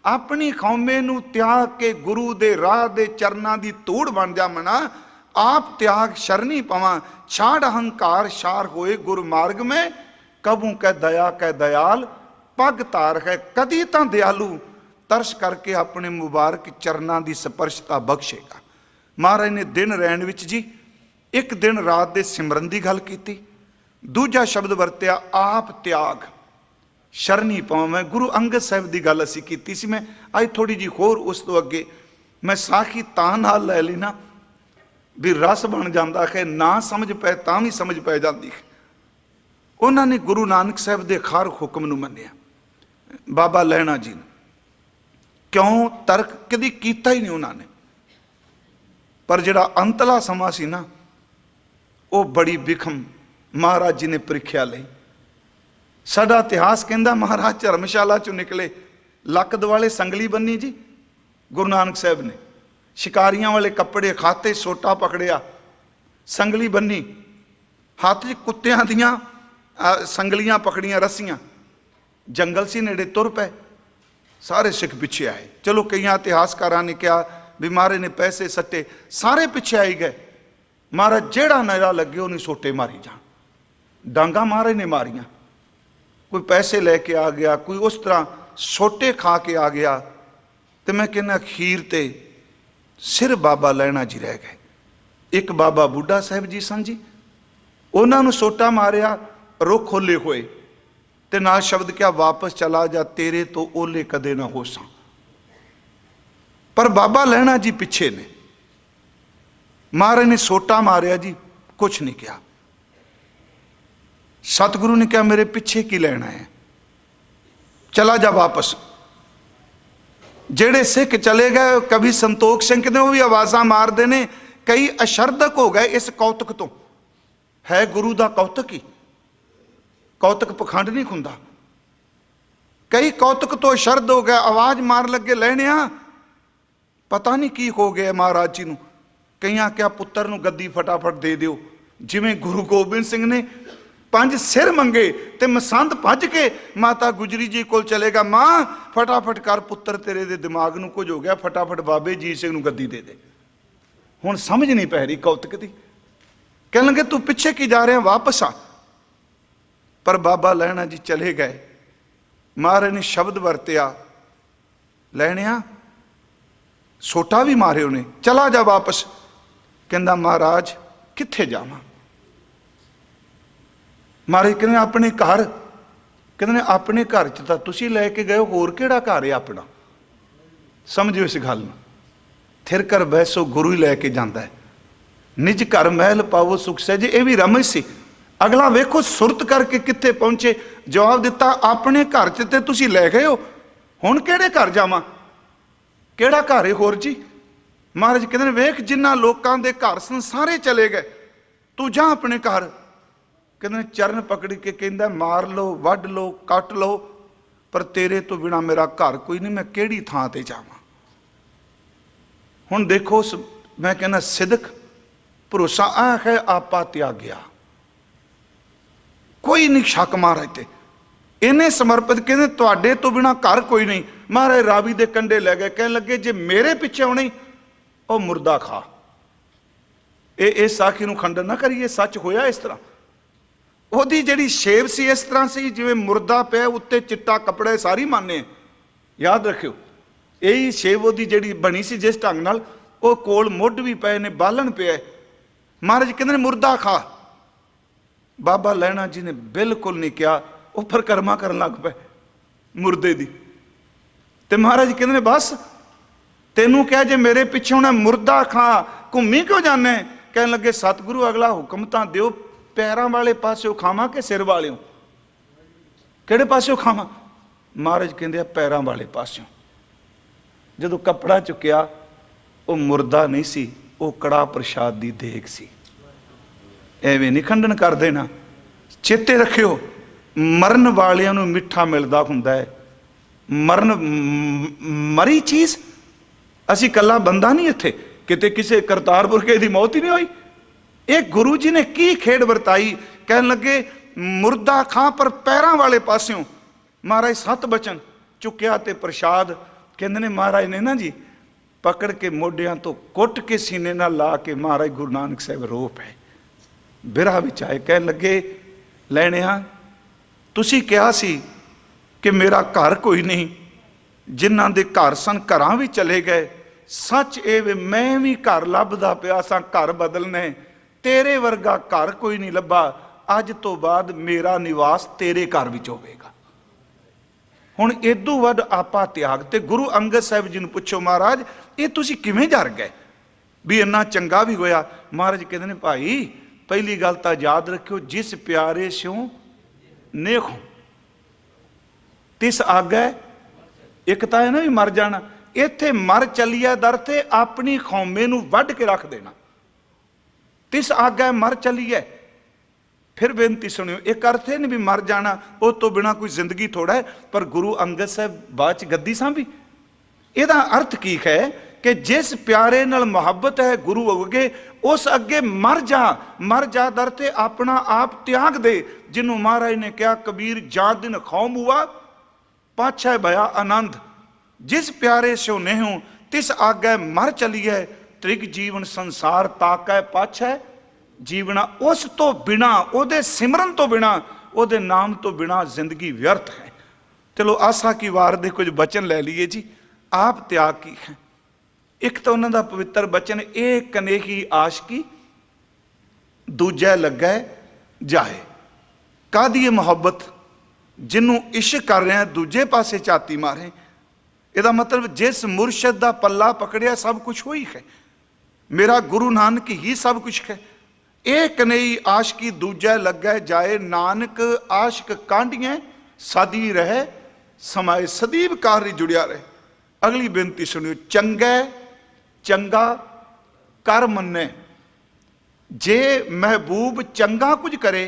अपनी कौमे नू त्याग के गुरु दे राह दे चरनां दी धूड़ बन जा मना, आप त्याग शरणी पवा, छाड़ अहंकार शार होए गुरु मार्ग में, कबू कै दया कै दयाल पग तार है, कदी तां दयालु तरस करके अपने मुबारक चरनां दी स्पर्शता बख्शेगा। महाराज ने दिन रैन विच जी एक दिन रात दे सिमरन दी गल कीती, दूजा शब्द वरत्या आप त्याग शरणी पवा। मैं गुरु अंगद साहिब की गल असी कीती सी, मैं अज थोड़ी जी होर उस तो अगे मैं साखी तां नाल लै ली ना भी रस बन जाता है, ना समझ पै तां भी समझ पै जाती है। उन्होंने गुरु नानक साहब के खार हुक्म नूं मन्निया, बाबा लैणा जी ने क्यों तर्क कदी कीता ही नहीं उन्होंने, पर जिहड़ा अंतला समा सी ना वो बड़ी बिखम महाराज जी ने परीक्षा लई। साडा इतिहास कहंदा महाराज धर्मशाला चों निकले, लक दुआले संगली बन्नी जी गुरु नानक साहब ने, शिकारियां वाले कपड़े खाते, सोटा पकड़िया, संगली बन्नी, हाथ च कुत्तियां दियां संगलियां पकड़ियां, रस्सियां, जंगल सी नेड़े तुर पे, सारे सिख पिछे आए। चलो कई इतिहासकारां ने कहा भी महाराज ने पैसे सट्टे, सारे पिछे आई गए। महाराज जेड़ा नज़ा लगे उन्हें सोटे मारी जान, डांगा महाराज ने मारियां, कोई पैसे लेके आ गया, कोई उस तरह सोटे खा के आ गया। तो मैं कहना अखीर ते सिर बाबा लैणा जी रह गए। एक बाबा बुढ़ा साहब जी सन जी, उन्होंने सोटा मारिया, रुख ओले होए ते नाल शब्द क्या वापस चला जा, तेरे तो ओले कदे ना हो सा। पर बाबा लैणा जी पिछे ने, महाराज ने सोटा मारिया जी, कुछ नहीं किया। सतगुरु ने कहा मेरे पिछे की लेना है, चला जा वापस। ਜਿਹੜੇ ਸਿੱਖ ਚਲੇ ਗਏ, ਕਵੀ ਸੰਤੋਖ ਸਿੰਘ ਨੇ ਉਹ ਵੀ ਆਵਾਜ਼ਾਂ ਮਾਰਦੇ ਨੇ, ਕਈ ਅਸ਼ਰਦਕ ਹੋ ਗਏ ਇਸ ਕੌਤਕ ਤੋਂ। ਹੈ ਗੁਰੂ ਦਾ ਕੌਤਕ ਹੀ, ਕੌਤਕ ਪਖੰਡ ਨਹੀਂ ਹੁੰਦਾ। ਕਈ ਕੌਤਕ ਤੋਂ ਅਸ਼ਰਦ ਹੋ ਗਏ, ਆਵਾਜ਼ ਮਾਰ ਲੱਗੇ ਲੈਣਿਆ ਪਤਾ ਨਹੀਂ ਕੀ ਹੋ ਗਿਆ ਮਹਾਰਾਜ ਜੀ ਨੂੰ। ਕਈਆਂ ਕਿਹਾ ਪੁੱਤਰ ਨੂੰ ਗੱਦੀ ਫਟਾਫਟ ਦੇ ਦਿਓ, ਜਿਵੇਂ ਗੁਰੂ ਗੋਬਿੰਦ ਸਿੰਘ ਨੇ 5 ਸਿਰ ਮੰਗੇ ਤੇ ਮਸੰਦ ਭੱਜ ਕੇ ਮਾਤਾ ਗੁਜਰੀ ਜੀ ਕੋਲ ਚਲੇਗਾ, ਮਾਂ ਫਟਾਫਟ ਕਰ, ਪੁੱਤਰ ਤੇਰੇ ਦੇ ਦਿਮਾਗ ਨੂੰ ਕੁਝ ਹੋ ਗਿਆ, ਫਟਾਫਟ ਬਾਬੇ ਜੀ ਸਿੰਘ ਨੂੰ ਗੱਦੀ ਦੇ ਦੇ। ਹੁਣ ਸਮਝ ਨਹੀਂ ਪੈ ਰਹੀ ਕੌਤਕ ਦੀ। ਕਹਿਣ ਲੱਗੇ ਤੂੰ ਪਿੱਛੇ ਕੀ ਜਾ ਰਿਹਾ, ਵਾਪਸ ਆ। ਪਰ ਬਾਬਾ ਲਹਿਣਾ ਜੀ ਚਲੇ ਗਏ। ਮਹਾਰਾਜ ਨੇ ਸ਼ਬਦ ਵਰਤਿਆ, ਲੈਣਿਆ ਸੋਟਾ ਵੀ ਮਾਰੇ ਉਹਨੇ, ਚਲਾ ਜਾ ਵਾਪਸ। ਕਹਿੰਦਾ ਮਹਾਰਾਜ ਕਿੱਥੇ ਜਾਵਾਂ। ਮਹਾਰਾਜ ਕਹਿੰਦੇ ਆਪਣੇ ਘਰ। ਕਹਿੰਦੇ ਨੇ ਆਪਣੇ ਘਰ 'ਚ ਤਾਂ ਤੁਸੀਂ ਲੈ ਕੇ ਗਏ, ਹੋਰ ਕਿਹੜਾ ਘਰ ਹੈ ਆਪਣਾ। ਸਮਝਿਓ ਇਸ ਗੱਲ ਨੂੰ। ਥਿਰ ਕਰ ਬੈਸੋ ਗੁਰੂ ਹੀ ਲੈ ਕੇ ਜਾਂਦਾ ਹੈ। ਨਿਜ ਘਰ ਮਹਿਲ ਪਾਵੋ ਸੁਖ ਸਹਿਜੇ, ਇਹ ਵੀ ਰਮਜ ਸੀ। ਅਗਲਾ ਵੇਖੋ ਸੁਰਤ ਕਰਕੇ ਕਿੱਥੇ ਪਹੁੰਚੇ। ਜਵਾਬ ਦਿੱਤਾ ਆਪਣੇ ਘਰ 'ਚ ਤੇ ਤੁਸੀਂ ਲੈ ਗਏ ਹੋ, ਹੁਣ ਕਿਹੜੇ ਘਰ ਜਾਵਾਂ, ਕਿਹੜਾ ਘਰ ਹੈ ਹੋਰ ਜੀ। ਮਹਾਰਾਜ ਕਹਿੰਦੇ ਨੇ ਵੇਖ ਜਿਨ੍ਹਾਂ ਲੋਕਾਂ ਦੇ ਘਰ ਸਨ ਸਾਰੇ ਚਲੇ ਗਏ, ਤੂੰ ਜਾ ਆਪਣੇ ਘਰ। ਕਹਿੰਦੇ ਨੇ ਚਰਨ ਪਕੜ ਕੇ ਕਹਿੰਦਾ ਮਾਰ ਲਓ, ਵੱਢ ਲਓ, ਕੱਟ ਲਓ, ਪਰ ਤੇਰੇ ਤੋਂ ਬਿਨਾ ਮੇਰਾ ਘਰ ਕੋਈ ਨਹੀਂ, ਮੈਂ ਕਿਹੜੀ ਥਾਂ ਤੇ ਜਾਵਾਂ। ਹੁਣ ਦੇਖੋ ਮੈਂ ਕਹਿੰਦਾ ਸਿਦਕ ਭਰੋਸਾ ਆ ਹੈ ਆਪਾ ਤਿਆਗਿਆ, ਕੋਈ ਨਹੀਂ ਸ਼ੱਕ ਮਹਾਰਾਜ ਤੇ। ਇਹਨੇ ਸਮਰਪਿਤ, ਕਹਿੰਦੇ ਤੁਹਾਡੇ ਤੋਂ ਬਿਨਾ ਘਰ ਕੋਈ ਨਹੀਂ। ਮਹਾਰਾਜ ਰਾਵੀ ਦੇ ਕੰਢੇ ਲੈ ਗਏ, ਕਹਿਣ ਲੱਗੇ ਜੇ ਮੇਰੇ ਪਿੱਛੇ ਆਉਣੀ ਉਹ ਮੁਰਦਾ ਖਾ। ਇਹ ਸਾਖੀ ਨੂੰ ਖੰਡਨ ਨਾ ਕਰੀਏ, ਸੱਚ ਹੋਇਆ ਇਸ ਤਰ੍ਹਾਂ। ਉਹਦੀ ਜਿਹੜੀ ਸ਼ੇਪ ਸੀ ਇਸ ਤਰ੍ਹਾਂ ਸੀ ਜਿਵੇਂ ਮੁਰਦਾ ਪਿਆ, ਉੱਤੇ ਚਿੱਟਾ ਕੱਪੜਾ, ਸਾਰੀ ਮਾਨੇ ਯਾਦ ਰੱਖਿਓ। ਇਹੀ ਸ਼ੇਪ ਉਹਦੀ ਜਿਹੜੀ ਬਣੀ ਸੀ ਜਿਸ ਢੰਗ ਨਾਲ, ਉਹ ਕੋਲ ਮੁੱਢ ਵੀ ਪਏ ਨੇ, ਬਾਲਣ ਪਿਆ। ਮਹਾਰਾਜ ਕਹਿੰਦੇ ਨੇ ਮੁਰਦਾ ਖਾ। ਬਾਬਾ ਲਹਿਣਾ ਜੀ ਨੇ ਬਿਲਕੁਲ ਨਹੀਂ ਕਿਹਾ, ਉਹ ਪਰਿਕਰਮਾ ਕਰਨ ਲੱਗ ਪਏ ਮੁਰਦੇ ਦੀ। ਤੇ ਮਹਾਰਾਜ ਕਹਿੰਦੇ ਨੇ ਬਸ ਤੈਨੂੰ ਕਿਹਾ ਜੇ ਮੇਰੇ ਪਿੱਛੇ ਹੁਣ ਮੁਰਦਾ ਖਾ, ਘੁੰਮੀ ਕਿਉਂ ਜਾਣਾ। ਕਹਿਣ ਲੱਗੇ ਸਤਿਗੁਰੂ ਅਗਲਾ ਹੁਕਮ ਤਾਂ ਦਿਓ, ਪੈਰਾਂ ਵਾਲੇ ਪਾਸਿਓਂ ਖਾਵਾਂ ਕਿ ਸਿਰ ਵਾਲਿਓਂ, ਕਿਹੜੇ ਪਾਸਿਓਂ ਖਾਵਾਂ। ਮਹਾਰਾਜ ਕਹਿੰਦੇ ਆ ਪੈਰਾਂ ਵਾਲੇ ਪਾਸਿਓਂ। ਜਦੋਂ ਕੱਪੜਾ ਚੁੱਕਿਆ ਉਹ ਮੁਰਦਾ ਨਹੀਂ ਸੀ, ਉਹ ਕੜਾ ਪ੍ਰਸ਼ਾਦ ਦੀ ਦੇਗ ਸੀ। ਐਵੇਂ ਨਹੀਂ ਖੰਡਨ ਕਰ ਦੇਣਾ। ਚੇਤੇ ਰੱਖਿਓ ਮਰਨ ਵਾਲਿਆਂ ਨੂੰ ਮਿੱਠਾ ਮਿਲਦਾ ਹੁੰਦਾ ਹੈ। ਮਰਨ ਮਰੀ ਚੀਜ਼, ਅਸੀਂ ਇਕੱਲਾ ਬੰਦਾ ਨਹੀਂ ਇੱਥੇ, ਕਿਤੇ ਕਿਸੇ ਕਰਤਾਰਪੁਰ ਕੇ ਦੀ ਮੌਤ ਹੀ ਨਹੀਂ ਹੋਈ। ਇਹ ਗੁਰੂ ਜੀ ਨੇ ਕੀ ਖੇਡ ਵਰਤਾਈ। ਕਹਿਣ ਲੱਗੇ ਮੁਰਦਾ ਖਾਂ ਪਰ ਪੈਰਾਂ ਵਾਲੇ ਪਾਸਿਓਂ। ਮਹਾਰਾਜ 7 ਬਚਨ ਚੁੱਕਿਆ ਤੇ ਪ੍ਰਸ਼ਾਦ। ਕਹਿੰਦੇ ਨੇ ਮਹਾਰਾਜ ਨੇ ਨਾ ਜੀ ਪਕੜ ਕੇ ਮੋਢਿਆਂ ਤੋਂ ਕੁੱਟ ਕੇ ਸੀਨੇ ਨਾਲ ਲਾ ਕੇ ਮਹਾਰਾਜ ਗੁਰੂ ਨਾਨਕ ਸਾਹਿਬ ਰੋ ਪਏ, ਬਿਰਹਾ ਵਿੱਚ ਆਏ। ਕਹਿਣ ਲੱਗੇ ਲੈਣਿਆ ਤੁਸੀਂ ਕਿਹਾ ਸੀ ਕਿ ਮੇਰਾ ਘਰ ਕੋਈ ਨਹੀਂ, ਜਿਨ੍ਹਾਂ ਦੇ ਘਰ ਸਨ ਘਰਾਂ ਵੀ ਚਲੇ ਗਏ। ਸੱਚ ਇਹ ਵੇ ਮੈਂ ਵੀ ਘਰ ਲੱਭਦਾ ਪਿਆ ਸਾਂ, ਘਰ ਬਦਲਨੇ, ਤੇਰੇ ਵਰਗਾ ਘਰ ਕੋਈ ਨਹੀਂ ਲੱਭਾ। ਅੱਜ ਤੋਂ ਬਾਅਦ ਮੇਰਾ ਨਿਵਾਸ ਤੇਰੇ ਘਰ ਵਿੱਚ ਹੋਵੇਗਾ। ਹੁਣ ਇਦੋਂ ਵੱਧ ਆਪਾ ਤਿਆਗ। ਤੇ ਗੁਰੂ ਅੰਗਦ ਸਾਹਿਬ ਜੀ ਨੂੰ ਪੁੱਛੋ ਮਹਾਰਾਜ ਇਹ ਤੁਸੀਂ ਕਿਵੇਂ ਜਰ ਗਏ ਵੀ ਇੰਨਾ ਚੰਗਾ ਵੀ ਹੋਇਆ। ਮਹਾਰਾਜ ਕਹਿੰਦੇ ਨੇ ਭਾਈ ਪਹਿਲੀ ਗੱਲ ਤਾਂ ਯਾਦ ਰੱਖਿਓ, ਜਿਸ ਪਿਆਰੇ ਸਿਉ ਨੇਖੋ ਤਿਸ ਆਗੈ। ਇੱਕ ਤਾਂ ਹੈ ਨਾ ਵੀ ਮਰ ਜਾਣਾ, ਇੱਥੇ ਮਰ ਚੱਲਿਆ ਦਰ ਤੇ ਆਪਣੀ ਖੌਮੇ ਨੂੰ ਵੱਢ ਕੇ ਰੱਖ ਦੇਣਾ। ਤਿਸ ਆਗੈ ਮਰ ਚੱਲੀਏ। ਫਿਰ ਬੇਨਤੀ ਸੁਣਿਓ, ਇੱਕ ਅਰਥ ਇਹ ਨਹੀਂ ਵੀ ਮਰ ਜਾਣਾ, ਉਹ ਤੋਂ ਬਿਨਾ ਕੋਈ ਜ਼ਿੰਦਗੀ ਥੋੜਾ ਹੈ। ਪਰ ਗੁਰੂ ਅੰਗਦ ਸਾਹਿਬ ਬਾਅਦ ਚ ਗੱਦੀ ਸਾਂਭੀ। ਇਹਦਾ ਅਰਥ ਕੀ ਹੈ ਕਿ ਜਿਸ ਪਿਆਰੇ ਨਾਲ ਮੁਹੱਬਤ ਹੈ ਗੁਰੂ ਅੱਗੇ, ਉਸ ਅੱਗੇ ਮਰ ਜਾ ਦਰ ਤੇ ਆਪਣਾ ਆਪ ਤਿਆਗ ਦੇ। ਜਿਹਨੂੰ ਮਹਾਰਾਜ ਨੇ ਕਿਹਾ ਕਬੀਰ ਜਾਂ ਦਿਨ ਖੌਮ ਹੁਆ ਪਾਛੈ ਭਇਆ ਆਨੰਦ। ਜਿਸ ਪਿਆਰੇ ਸਿਉ ਨੇਹੁ ਤਿਸ ਆਗੈ ਮਰ ਚਲੀਐ। ਤ੍ਰਿਗ ਜੀਵਨ ਸੰਸਾਰ ਤਾਕੈ ਪਾਛੈ ਜੀਵਨਾ। ਉਸ ਤੋਂ ਬਿਨਾ, ਉਹਦੇ ਸਿਮਰਨ ਤੋਂ ਬਿਨਾ, ਉਹਦੇ ਨਾਮ ਤੋਂ ਬਿਨਾ ਜ਼ਿੰਦਗੀ ਵਿਅਰਥ ਹੈ। ਚਲੋ ਆਸਾ ਕੀ ਵਾਰ ਦੇ ਕੁਝ ਬਚਨ ਲੈ ਲਈਏ ਜੀ। ਆਪ ਤਿਆਗ ਕੀ ਹੈ। ਇੱਕ ਤਾਂ ਉਹਨਾਂ ਦਾ ਪਵਿੱਤਰ ਬਚਨ, ਇਹ ਕਨੇਹੀ ਆਸ਼ਕੀ ਦੂਜਾ ਲੱਗੈ ਜਾਏ। ਕਾਹਦੀ ਇਹ ਮੁਹੱਬਤ, ਜਿਹਨੂੰ ਇਸ਼ਕ ਕਰ ਰਿਹਾ ਦੂਜੇ ਪਾਸੇ ਝਾਤੀ ਮਾਰੇ। ਇਹਦਾ ਮਤਲਬ ਜਿਸ ਮੁਰਸ਼ਦ ਦਾ ਪੱਲਾ ਪਕੜਿਆ ਸਭ ਕੁਝ ਹੋਈ ਹੈ। ਮੇਰਾ ਗੁਰੂ ਨਾਨਕ ਹੀ ਸਭ ਕੁਝ ਹੈ। ਇਹ ਕਨੇਈ ਆਸ਼ਕੀ ਦੂਜਾ ਲੱਗੈ ਜਾਏ। ਨਾਨਕ ਆਸ਼ਕ ਕਾਂਢੀਆਂ ਸਦੀ ਰਹੇ ਸਮਾਏ। ਸਦੀਵ ਕਾਰਜ ਜੁੜਿਆ ਰਹੇ। अगली बेनती सुनियो, चंगे चंगा कर मन्ने। जे महबूब चंगा कुछ करे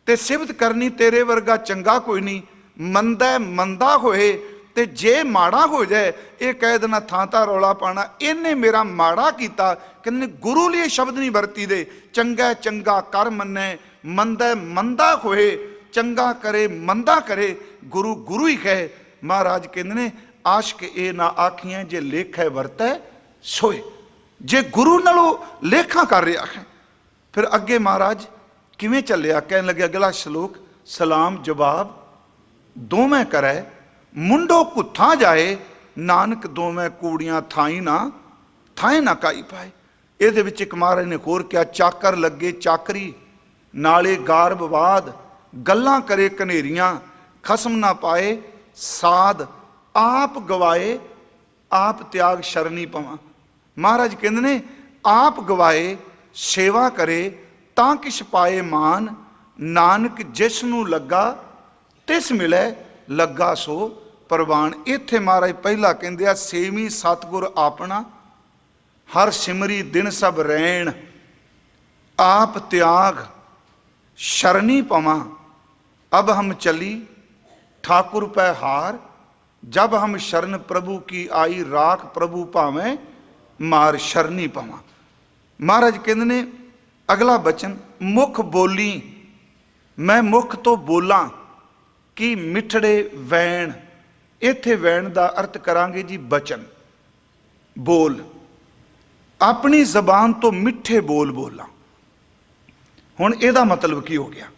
ते सिफत करनी तेरे वर्गा चंगा कोई नहीं। मंदा मंदा होए ते जे माड़ा हो जाए ये कह देना थां तां रौला पाना इन्हें मेरा माड़ा किया। कहने गुरु लिए शब्द नहीं वरती दे। चंगा चंगा कर मन्ने, मंदा मंदा होए, चंगा करे मंदा करे, गुरु गुरु ही कहे। महाराज कहते ने आशक ए ना आखियां जे लेख है वरतै सोए। जे गुरु नालों लेखा कर रहा है फिर अगे महाराज किवें चलिया। कह लगे अगला श्लोक, सलाम जवाब दोवें करे मुंडो कुत्था जाए, नानक दोवें कूड़ियां थाई ना काई पाए। ये विच एक महाराज ने होर क्या, चाकर लगे चाकरी नाले गार विवाद, गल्लां करे कनेरियां खसम ना पाए साध, आप गवाए आप त्याग शरणी पवा। महाराज कहते ने आप गवाए सेवा करे तां किश पाए मान, नानक जिसनू लगा तिस मिले लगा सो प्रवान। इत्थे महाराज पहला कहते आ सेवी सतगुर आपना, हर सिमरी दिन सब रैन, आप त्याग शरणी पवा। अब हम चली ठाकुर पै हार, जब हम शरण प्रभु की आई, राख प्रभु भावें मार शरणी पवा। महाराज कहते ने अगला बचन, मुख बोली मैं मुख तो बोला कि मिठड़े वैण। इत्थे वैण का अर्थ करांगे जी बचन, बोल, अपनी जबान तो मिठे बोल बोला। हुण इहदा मतलब की हो गया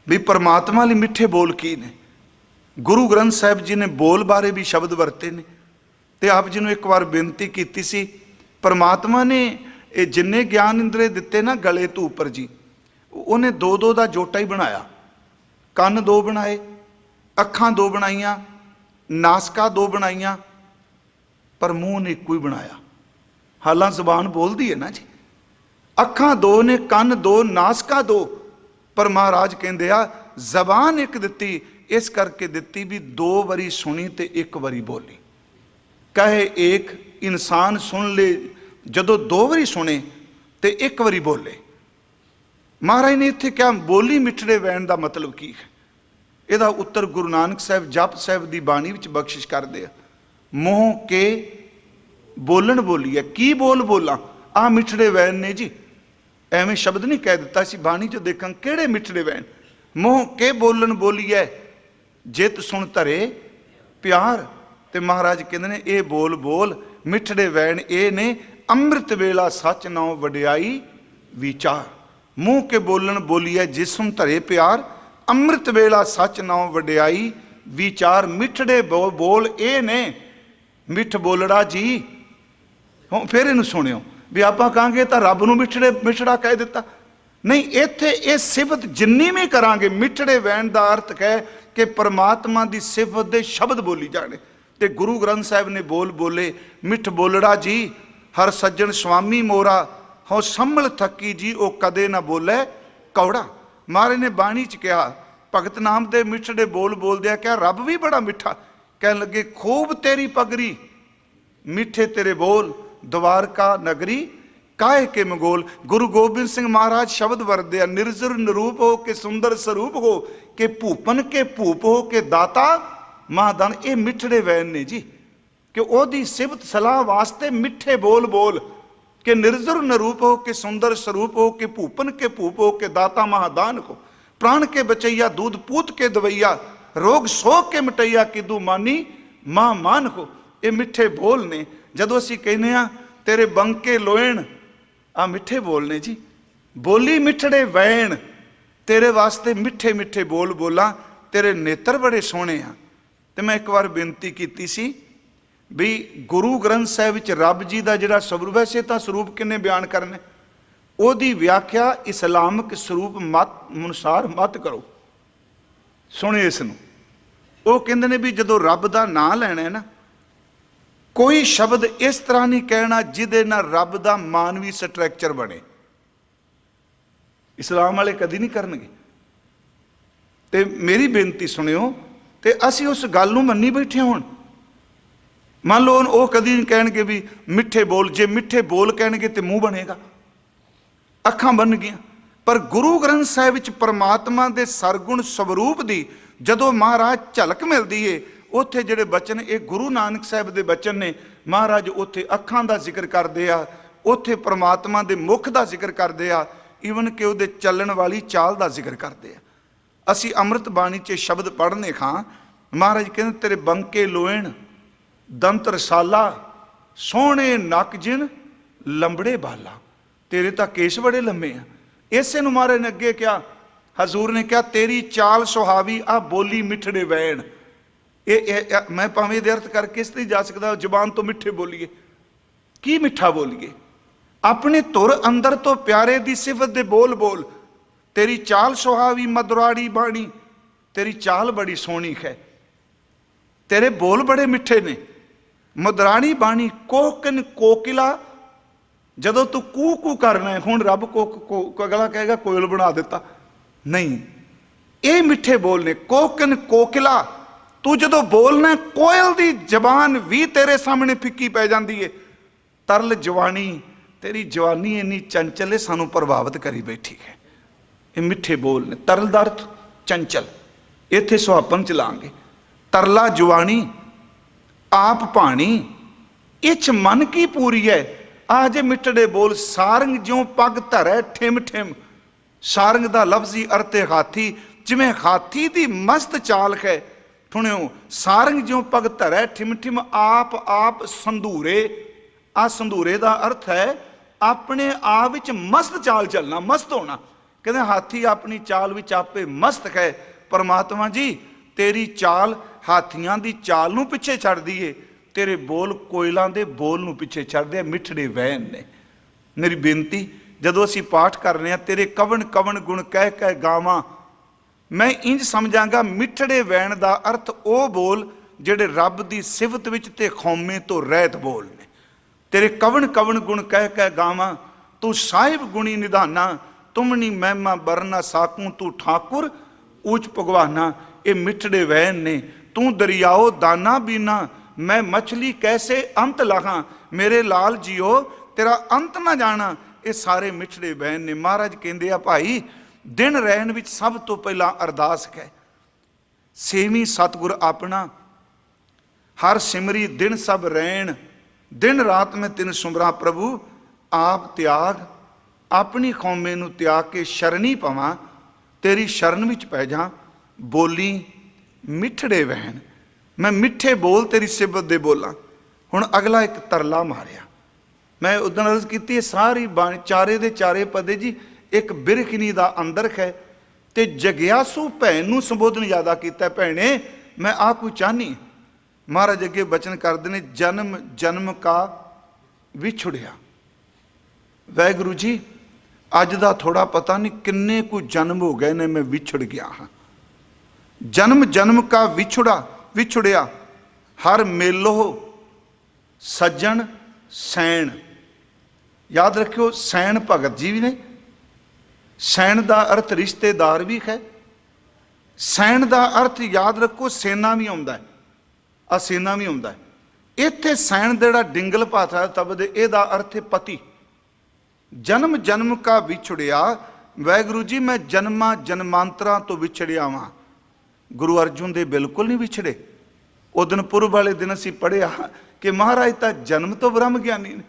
भी परमात्मा लई मिठे बोल की ने। गुरु ग्रंथ साहिब जी ने बोल बारे भी शब्द वरते ने। ते आप जी नूं एक बार बेनती की सी, परमात्मा ने ये जिन्ने ज्ञान इंद्रे दिते ना गले तो उपर जी, उन्हें दो दो दा जोटा ही बनाया। कन्न दो बनाए, अखां दो बनाइया, नासका दो बनाइया, पर मूँह ने एक ही बनाया। हालां जबान बोलती है ना जी, अखां दो ने, कन्न दो, नासका दो, पर महाराज कहते आ जबान एक दिती इस करके दिती भी दो बारी सुनी ते एक बारी बोली। कहे एक इंसान सुन ले, जदों दो बारी सुने ते एक बारी बोले। महाराज ने इत्थे क्या बोली मिठड़े वैण का मतलब की है, यदा उत्तर गुरु नानक साहब जप साहब की बाणी विच बख्शिश करते हैं। मोह के बोलन बोली है, की बोल बोला आ मिठड़े वैण ने जी, एवें शब्द नहीं कह दिता सी। बाणी चो देखा किहड़े मिठड़े वैण, मोह के बोलन बोली है जित सुन धरे प्यार। ते महाराज कहते ने ये बोल बोल मिठड़े वैण ये ने, अमृत वेला सच नाउ वडियाई विचार। मुँह के बोलन बोली है जित सुन धरे प्यार, अमृत वेला सच नाउ वडियाई विचार। मिठड़े बोल ये ने, मिठ बोलड़ा जी। हुण फिर इनू सुनियो भी आप कहांगे तो रब नूं मिठड़ा कह दिता, नहीं। इत्थे ये सिफत जिन्नी भी करांगे मिठड़े वैण का अर्थ कह कि परमात्मा की सिफत दे शब्द बोली जाने। ते गुरु ग्रंथ साहिब ने बोल बोले, मिठ बोलड़ा जी हर सज्जन स्वामी मोरा, हो संभल थकी जी ओ कदे ना बोले कौड़ा। महाराज ने बाणी च कहा भगत नाम दे मिठड़े बोल बोलदे क्या रब भी बड़ा मिठा। कह लगे खूब तेरी पगरी मिठे तेरे बोल, द्वारका नगरी काहे के मगोल। गुरु गोबिंद सिंह महाराज शब्द वरदे, निर्जर निरूप हो के सुंदर स्वरूप हो के भूपन के भूप हो के दाता महादान। ये मिठड़े वैन ने जी कि ओदी सिफत सलाह वास्ते मिठे बोल बोल के निर्जर निरूप हो के सुंदर स्वरूप हो के भूपन के भूप हो के दाता महादान को। प्राण के बचैया दूध पूत के दवैया, रोग सोग के मिटैया किदू मानी मां मान को। ये मिठे बोल ने। जदों असीं कहने आ तेरे बंके लोएण, आ मिठे बोल ने जी। बोली मिठड़े वैण तेरे वास्ते मिठे मिठे बोल बोला, तेरे नेत्र बड़े सोहणे आ। ते मैं एक बार बेनती की सी भी गुरु ग्रंथ साहिब विच रब जी का जिहड़ा स्वरूप, वैसे तो स्वरूप किन्ने बयान करने, ओदी व्याख्या इस्लामिक स्वरूप मत अनुसार मत करो। सुनिए इसनूं, वो कहंदे ने भी जदों रब का नां लैणा है ना, कोई शब्द इस तरह नहीं कहना जिहदे नाल रब का मानवी स्ट्रक्चर बने। इस्लाम वाले कदी नहीं करनगे। ते मेरी बेनती सुनियो, ते असी उस गल नूं मन्नी बैठे हुण ਮੰਨ ਲਓ ਉਹ ਕਦੀ ਨਹੀਂ ਕਹਿਣਗੇ ਵੀ ਮਿੱਠੇ ਬੋਲ, ਜੇ ਮਿੱਠੇ ਬੋਲ ਕਹਿਣਗੇ ਤੇ ਮੂੰਹ ਬਣੇਗਾ, ਅੱਖਾਂ ਬਣ ਗਈਆਂ। ਪਰ ਗੁਰੂ ਗ੍ਰੰਥ ਸਾਹਿਬ ਵਿੱਚ ਪਰਮਾਤਮਾ ਦੇ ਸਰਗੁਣ ਸਵਰੂਪ ਦੀ ਜਦੋਂ ਮਹਾਰਾਜ ਝਲਕ ਮਿਲਦੀ ਏ, ਉੱਥੇ ਜਿਹੜੇ ਬਚਨ ਇਹ ਗੁਰੂ ਨਾਨਕ ਸਾਹਿਬ ਦੇ ਬਚਨ ਨੇ, ਮਹਾਰਾਜ ਉੱਥੇ ਅੱਖਾਂ ਦਾ ਜ਼ਿਕਰ ਕਰਦੇ ਆ, ਉੱਥੇ ਪਰਮਾਤਮਾ ਦੇ ਮੁਖ ਦਾ ਜ਼ਿਕਰ ਕਰਦੇ ਆ, ਈਵਨ ਕਿ ਉਹਦੇ ਚੱਲਣ ਵਾਲੀ ਚਾਲ ਦਾ ਜ਼ਿਕਰ ਕਰਦੇ ਆ। ਅਸੀਂ ਅੰਮ੍ਰਿਤ ਬਾਣੀ 'ਚ ਸ਼ਬਦ ਪੜ੍ਹਨੇ ਖਾਂ, ਮਹਾਰਾਜ ਕਹਿੰਦੇ ਤੇਰੇ ਬੰਕੇ ਲੋਇਣ ਦੰਤ ਰਸਾਲਾ, ਸੋਹਣੇ ਨੱਕ ਜਿਨ ਲੰਬੜੇ ਬਾਲਾ, ਤੇਰੇ ਤਾਂ ਕੇਸ ਬੜੇ ਲੰਮੇ ਆ। ਇਸੇ ਨੂੰ ਮਹਾਰਾਜ ਨੇ ਅੱਗੇ ਕਿਹਾ, ਹਜ਼ੂਰ ਨੇ ਕਿਹਾ ਤੇਰੀ ਚਾਲ ਸੁਹਾਵੀ ਆ ਬੋਲੀ ਮਿੱਠੜੇ ਵੈਣ। ਇਹ ਮੈਂ ਭਾਵੇਂ ਇਹਦੇ ਅਰਥ ਕਰਕੇ ਇਸ ਤੇ ਜਾ ਸਕਦਾ, ਜ਼ੁਬਾਨ ਤੋਂ ਮਿੱਠੇ ਬੋਲੀਏ, ਕੀ ਮਿੱਠਾ ਬੋਲੀਏ? ਆਪਣੇ ਧੁਰ ਅੰਦਰ ਤੋਂ ਪਿਆਰੇ ਦੀ ਸਿਫਤ ਦੇ ਬੋਲ ਬੋਲ। ਤੇਰੀ ਚਾਲ ਸੁਹਾਵੀ ਮਧੁਰਾੜੀ ਬਾਣੀ, ਤੇਰੀ ਚਾਲ ਬੜੀ ਸੋਹਣੀ ਹੈ, ਤੇਰੇ ਬੋਲ ਬੜੇ ਮਿੱਠੇ ਨੇ। ਮਧੁਰਾਣੀ ਬਾਣੀ ਕੋਕਨ ਕੋਕਿਲਾ, ਜਦੋਂ ਤੂੰ ਕੂ ਕੂ ਕਰਨਾ ਹੈ, ਹੁਣ ਰੱਬ ਕੋ ਅਗਲਾ ਕਹੇਗਾ ਕੋਇਲ ਬਣਾ ਦਿੱਤਾ, ਨਹੀਂ, ਇਹ ਮਿੱਠੇ ਬੋਲ ਨੇ। ਕੋਕਨ ਕੋਕਿਲਾ, ਤੂੰ ਜਦੋਂ ਬੋਲਣਾ ਕੋਇਲ ਦੀ ਜ਼ਬਾਨ ਵੀ ਤੇਰੇ ਸਾਹਮਣੇ ਫਿੱਕੀ ਪੈ ਜਾਂਦੀ ਏ। ਤਰਲ ਜਵਾਨੀ, ਤੇਰੀ ਜਵਾਨੀ ਇੰਨੀ ਚੰਚਲ ਏ, ਸਾਨੂੰ ਪ੍ਰਭਾਵਿਤ ਕਰੀ ਬੈਠੀ ਹੈ। ਇਹ ਮਿੱਠੇ ਬੋਲ ਨੇ। ਤਰਲ ਦਾ ਅਰਥ ਚੰਚਲ, ਇੱਥੇ ਸੁਹਾਪਨ ਚਲਾਂਗੇ। ਤਰਲਾ ਜਵਾਨੀ ਆਪ ਭਾਣੀ, ਇਛ ਮਨ ਕੀ ਪੂਰੀ ਹੈ। ਆਹ ਜੇ ਮਿੱਠੜੇ ਬੋਲ। ਸਾਰੰਗ ਜਿਉਂ ਪੱਗ ਧਰੈ ਠਿਮ ਠਿਮ, ਸਾਰੰਗ ਦਾ ਲਫ਼ਜ਼ੀ ਅਰਥ ਹੈ ਹਾਥੀ, ਜਿਵੇਂ ਹਾਥੀ ਦੀ ਮਸਤ ਚਾਲ ਹੈ। ਸੁਣਿਓ, ਸਾਰੰਗ ਜਿਉਂ ਪੱਗ ਧਰੈ ਠਿਮ ਠਿਮ, ਆਪ ਆਪ ਸੰਧੂਰੇ। ਆ ਸੰਧੂਰੇ ਦਾ ਅਰਥ ਹੈ ਆਪਣੇ ਆਪ ਵਿੱਚ ਮਸਤ ਚਾਲ ਚੱਲਣਾ, ਮਸਤ ਹੋਣਾ। ਕਹਿੰਦੇ ਹਾਥੀ ਆਪਣੀ ਚਾਲ ਵਿੱਚ ਆਪੇ ਮਸਤ ਹੈ। ਪਰਮਾਤਮਾ ਜੀ ਤੇਰੀ ਚਾਲ ਹਾਥੀਆਂ ਦੀ ਚਾਲ ਨੂੰ ਪਿੱਛੇ ਛੱਡਦੀ ਏ, ਤੇਰੇ ਬੋਲ ਕੋਇਲਾਂ ਦੇ ਬੋਲ ਨੂੰ ਪਿੱਛੇ ਛੱਡਦੇ ਆ, ਮਿੱਠੜੇ ਵੈਣ ਨੇ। ਮੇਰੀ ਬੇਨਤੀ, ਜਦੋਂ ਅਸੀਂ ਪਾਠ ਕਰ ਰਹੇ ਹਾਂ, ਤੇਰੇ ਕਵਣ ਕਵਣ ਗੁਣ ਕਹਿ ਕਹਿ ਗਾਵਾਂ, ਮੈਂ ਇੰਜ ਸਮਝਾਂਗਾ ਮਿੱਠੜੇ ਵੈਣ ਦਾ ਅਰਥ ਉਹ ਬੋਲ ਜਿਹੜੇ ਰੱਬ ਦੀ ਸਿਫਤ ਵਿੱਚ ਤੇ ਖੌਮੇ ਤੋਂ ਰਹਿਤ ਬੋਲ ਨੇ। ਤੇਰੇ ਕਵਣ ਕਵਣ ਗੁਣ ਕਹਿ ਕਹਿ ਗਾਵਾਂ, ਤੂੰ ਸਾਹਿਬ ਗੁਣੀ ਨਿਧਾਨਾ, ਤੁਮਨੀ ਮਹਿਮਾ ਬਰਨਾ ਸਾਕੂ, ਤੂੰ ਠਾਕੁਰ ਊਚ ਭਗਵਾਨਾ। ਇਹ ਮਿੱਠੜੇ ਵੈਣ ਨੇ। ਤੂੰ ਦਰਿਆਓ ਦਾਨਾ ਬੀਨਾ, ਮੈਂ ਮਛਲੀ ਕੈਸੇ ਅੰਤ ਲਾਹਾਂ, ਮੇਰੇ ਲਾਲ ਜੀਓ ਤੇਰਾ ਅੰਤ ਨਾ ਜਾਣਾ। ਇਹ ਸਾਰੇ ਮਿੱਠੜੇ ਵੈਣ ਨੇ। ਮਹਾਰਾਜ ਕਹਿੰਦੇ ਆ ਭਾਈ, ਦਿਨ ਰਹਿਣ ਵਿੱਚ ਸਭ ਤੋਂ ਪਹਿਲਾਂ ਅਰਦਾਸ ਹੈ, ਸੇਵੀਂ ਸਤਿਗੁਰ ਆਪਣਾ, ਹਰ ਸਿਮਰੀ ਦਿਨ ਸਭ ਰਹਿਣ, ਦਿਨ ਰਾਤ ਮੈਂ ਤਿਨ ਸੁਮਰਾ ਪ੍ਰਭੂ, ਆਪ ਤਿਆਗ ਆਪਣੀ ਕੌਮੇ ਨੂੰ ਤਿਆਗ ਕੇ ਸ਼ਰਣੀ ਪਵਾਂ, ਤੇਰੀ ਸ਼ਰਨ ਵਿੱਚ ਪੈ ਜਾ। ਬੋਲੀ ਮਿੱਠੜੇ ਵਹਿਣ, ਮੈਂ ਮਿੱਠੇ ਬੋਲ ਤੇਰੀ ਸਿਫਤ ਦੇ ਬੋਲਾਂ। ਹੁਣ ਅਗਲਾ ਇੱਕ ਤਰਲਾ ਮਾਰਿਆ। ਮੈਂ ਉਦੋਂ ਅਰਜ਼ ਕੀਤੀ, ਸਾਰੀ ਬਾਣੀ ਚਾਰੇ ਦੇ ਚਾਰੇ ਪਦੇ ਜੀ ਇੱਕ ਬਿਰਖਨੀ ਦਾ ਅੰਦਰ ਹੈ, ਤੇ ਜਗਿਆਸੂ ਭੈਣ ਨੂੰ ਸੰਬੋਧਨ ਜ਼ਿਆਦਾ ਕੀਤਾ। ਭੈਣੇ ਮੈਂ ਆਹ ਕੋਈ ਚਾਹਨੀ। ਮਹਾਰਾਜ ਅੱਗੇ ਬਚਨ ਕਰਦੇ ਨੇ, ਜਨਮ ਜਨਮ ਕਾ ਵਿਛੜਿਆ। ਵਾਹਿਗੁਰੂ ਜੀ ਅੱਜ ਦਾ ਥੋੜਾ ਪਤਾ ਨਹੀਂ ਕਿੰਨੇ ਕੁ ਜਨਮ ਹੋ ਗਏ ਨੇ ਮੈਂ ਵਿਛੜ ਗਿਆ ਹਾਂ। ਜਨਮ ਜਨਮ ਕਾ ਵਿਛੜਿਆ, ਹਰ ਮੇਲੋ ਸੱਜਣ ਸੈਣ। ਯਾਦ ਰੱਖਿਓ, ਸੈਣ ਭਗਤ ਜੀ ਵੀ ਨੇ। ਸੈਣ ਦਾ ਅਰਥ ਰਿਸ਼ਤੇਦਾਰ ਵੀ ਹੈ। ਸੈਣ ਦਾ ਅਰਥ ਯਾਦ ਰੱਖੋ ਸੇਨਾ ਵੀ ਆਉਂਦਾ ਹੈ, ਆ ਸੇਨਾ ਵੀ ਆਉਂਦਾ ਹੈ। ਇੱਥੇ ਸੈਣ ਜਿਹੜਾ ਡਿੰਗਲ ਭਾਸ਼ਾ ਤਬਦ, ਇਹਦਾ ਅਰਥ ਹੈ ਪਤੀ। ਜਨਮ ਜਨਮ ਕਾ ਵਿਛੜਿਆ, ਵਾਹਿਗੁਰੂ ਜੀ ਮੈਂ ਜਨਮਾਂ ਜਨਮਾਂਤਰਾਂ ਤੋਂ ਵਿਛੜਿਆ ਵਾਂ। ਗੁਰੂ ਅਰਜੁਨ ਦੇ ਬਿਲਕੁਲ ਨਹੀਂ ਵਿਛੜੇ। ਉਹ ਦਿਨ ਪੁਰਬ ਵਾਲੇ ਦਿਨ ਅਸੀਂ ਪੜ੍ਹਿਆ ਕਿ ਮਹਾਰਾਜ ਤਾਂ ਜਨਮ ਤੋਂ ਬ੍ਰਹਮ ਗਿਆਨੀ ਨੇ,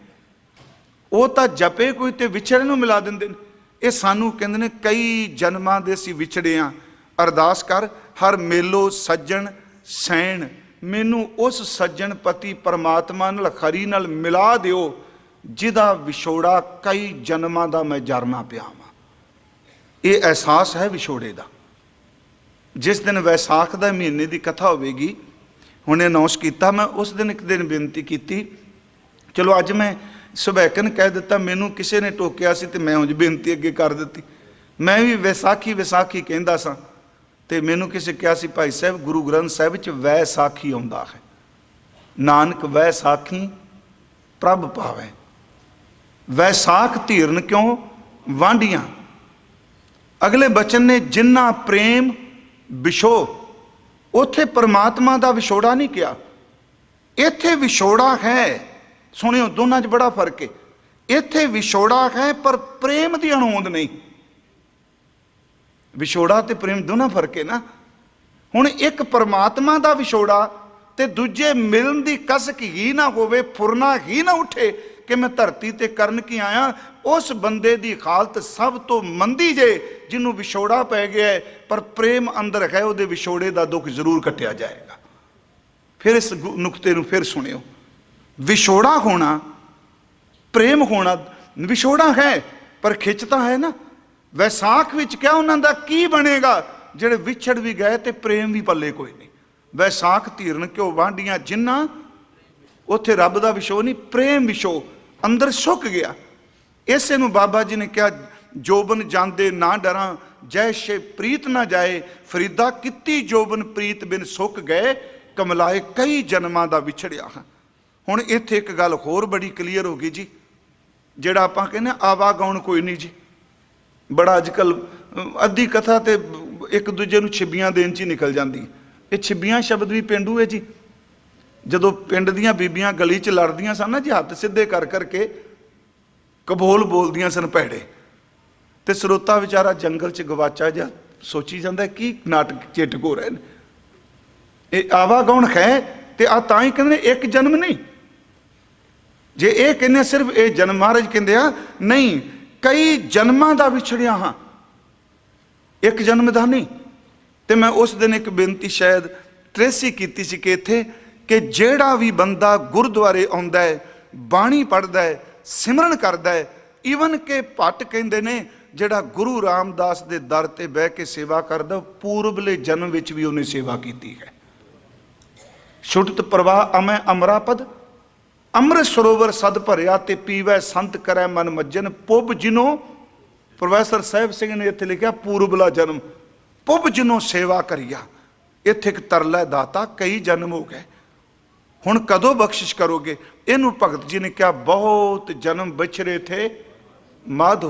ਉਹ ਤਾਂ ਜਪੇ ਕੋਈ ਤੇ ਵਿਛੜੇ ਨੂੰ ਮਿਲਾ ਦਿੰਦੇ ਨੇ। ਇਹ ਸਾਨੂੰ ਕਹਿੰਦੇ ਨੇ ਕਈ ਜਨਮਾਂ ਦੇ ਅਸੀਂ ਵਿਛੜੇ ਹਾਂ। ਅਰਦਾਸ ਕਰ, ਹਰ ਮੇਲੋ ਸੱਜਣ ਸੈਣ, ਮੈਨੂੰ ਉਸ ਸੱਜਣ ਪਤੀ ਪਰਮਾਤਮਾ ਨਾਲ ਖਰੀ ਨਾਲ ਮਿਲਾ ਦਿਓ ਜਿਹਦਾ ਵਿਛੋੜਾ ਕਈ ਜਨਮਾਂ ਦਾ ਮੈਂ ਜਰਨਾ ਪਿਆ ਵਾਂ। ਇਹ ਅਹਿਸਾਸ ਹੈ ਵਿਛੋੜੇ ਦਾ। ਜਿਸ ਦਿਨ ਵੈਸਾਖ ਦਾ ਮਹੀਨੇ ਦੀ ਕਥਾ ਹੋਵੇਗੀ, ਹੁਣੇ ਅਨਾਉਂਸ ਕੀਤਾ, ਮੈਂ ਉਸ ਦਿਨ ਇੱਕ ਦਿਨ ਬੇਨਤੀ ਕੀਤੀ। ਚਲੋ ਅੱਜ ਮੈਂ ਸੁਭੈਕਨ ਕਹਿ ਦਿੱਤਾ, ਮੈਨੂੰ ਕਿਸੇ ਨੇ ਟੋਕਿਆ ਸੀ ਤੇ ਮੈਂ ਉਂਝ ਬੇਨਤੀ ਅੱਗੇ ਕਰ ਦਿੱਤੀ। ਮੈਂ ਵੀ ਵਿਸਾਖੀ ਵਿਸਾਖੀ ਕਹਿੰਦਾ ਸਾਂ ਤੇ ਮੈਨੂੰ ਕਿਸੇ ਕਿਹਾ ਸੀ, ਭਾਈ ਸਾਹਿਬ ਗੁਰੂ ਗ੍ਰੰਥ ਸਾਹਿਬ ਵਿੱਚ ਵੈਸਾਖੀ ਆਉਂਦਾ ਹੈ, ਨਾਨਕ ਵੈਸਾਖੀ ਪ੍ਰਭ ਪਾਵੈ। ਵੈਸਾਖ ਧੀਰਨ ਕਿਉਂ ਵਾਂਢੀਆਂ। ਅਗਲੇ ਬਚਨ ਨੇ ਜਿਨ੍ਹਾਂ ਪ੍ਰੇਮ ਵਿਛੋ, ਉੱਥੇ ਪਰਮਾਤਮਾ ਦਾ ਵਿਛੋੜਾ ਨਹੀਂ ਕਿਹਾ। इत्थे विछोड़ा है, सुनियो दोनों च बड़ा फर्क है। इत्थे विछोड़ा है पर प्रेम की अणहोंद नहीं। विछोड़ा ते प्रेम दोनों फर्क है ना। हुण एक परमात्मा का विछोड़ा ते दूजे मिलन की कसक ही ना होवे, फुरना ही ना उठे कि मैं धरती ते करन की आया, उस बंदे की हालत सब तो मंदी जे जिन्हों विछोड़ा पै गया है, पर प्रेम अंदर है, वो विछोड़े का दुख जरूर कटिया जाएगा। फिर इस नुकते नूं फिर सुनियो, विछोड़ा होना प्रेम होना, विछोड़ा है पर खिंचता है ना। वैसाख विच क्या उन्हां दा की बनेगा जेड़े विछड़ भी गए ते प्रेम भी पल्ले कोई नहीं। वैसाख धीरन क्यों वांडियां जिन्ना, उत्थे रब दा विछो नहीं, प्रेम विछो अंदर सुक गया। इसे नूं बाबा जी ने कहा, जोबन जांदे ना डरां जैसे प्रीत ना जाए, फरीदा कित्ती जोबन प्रीत बिन सुक गए, कमलाए कई जन्मां दा विछड़िया हाँ। हुण इत्थे एक गल होर बड़ी क्लीयर हो गई जी, जिहड़ा आपां कहने आवागौण कोई नहीं जी। बड़ा अजकल अद्धी कथा ते एक दूजे नूं छिब्बियां देन च ही निकल जाती। ये छिब्बियां शब्द भी पेंडू है जी। जदों पिंड दीयां बीबियां गली च लड़दियां सन ना जी, हत्थ सीधे कर करके कबोल बोलदियां सन भैड़े, ते सरोता विचारा जंगल च गवाचा जा सोची जांदा की नाटक चेटक हो रहे हैं। ये आवागौण है ते आ तां ही कहंदे एक जन्म नहीं। जे ये कहने सिर्फ ये जन्म, महाराज कहंदे आ नहीं, कई जन्मां दा विछड़िया हाँ, एक जन्म दा नहीं। ते मैं उस दिन एक बेनती शायद ट्रेसी कीती सी कि इत्थे कि जेड़ा भी बंदा गुरुद्वारे आउंदा है, बाणी पढ़दा है, सिमरन करदा है, ईवन के भट्ट कहंदे ने जेड़ा गुरु रामदास दे दर ते बह के सेवा करदा, पूर्वले जन्म विच भी उन्हें सेवा कीती है। छुटत प्रवाह अमै अमरापद, अमृत सरोवर सद भरिया ते पीवै संत करै मन मज्जन, पुब जिनो, प्रोफैसर साहिब सिंह ने इत्थे लिखिया पूर्वला जन्म, पुब जिनो सेवा करिया। इत्थे एक तरला दाता कई जन्म हो गए, हुण कदों बख्शिश करोगे। इनू भगत जी ने कहा, बहुत जन्म बिछड़े थे माधो,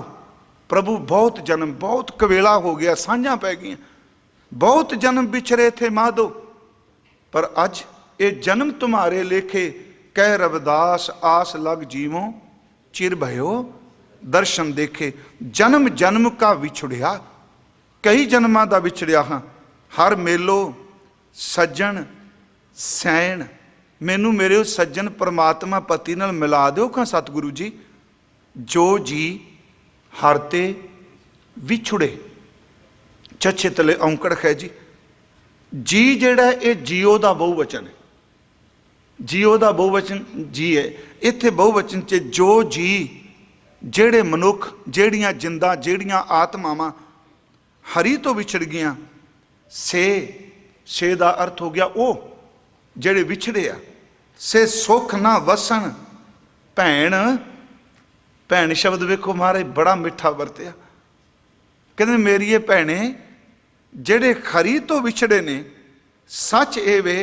प्रभु बहुत जन्म, बहुत कवेला हो गया, सांझां पै गईयां, बहुत जन्म बिछड़े थे माधो, पर अज ये जन्म तुम्हारे लेखे, कह रविदास आस लग जीवो, चिर भयो दर्शन देखे। जन्म जन्म का विछुड़िया, कई जन्मां दा विछड़िया हाँ, हर मेलो सज्जन सैन, मैनू मेरे सज्जन परमात्मा पति नाल मिला दो खां सतगुरु जी। जो जी हरते विछुड़े, चच्छे तले औंकड़ है जी। जी जेड़ा ये जियो दा बहुवचन है, जियो दा बहुवचन जी है। इत्थे बहुवचन च जो जी, जेड़े मनुख, जेड़ियां जिंदा, जेड़ियां आत्मावां हरी तो विछड़ गईयां, से दा अर्थ हो गया ओ जेड़े विछड़े आ। से सुख ना वसन भैन, भैन शब्द वेखो महाराज बड़ा मिठा वरतिया, कहते मेरी भैने जेड़े खरी तो विछड़े ने, सच ये वे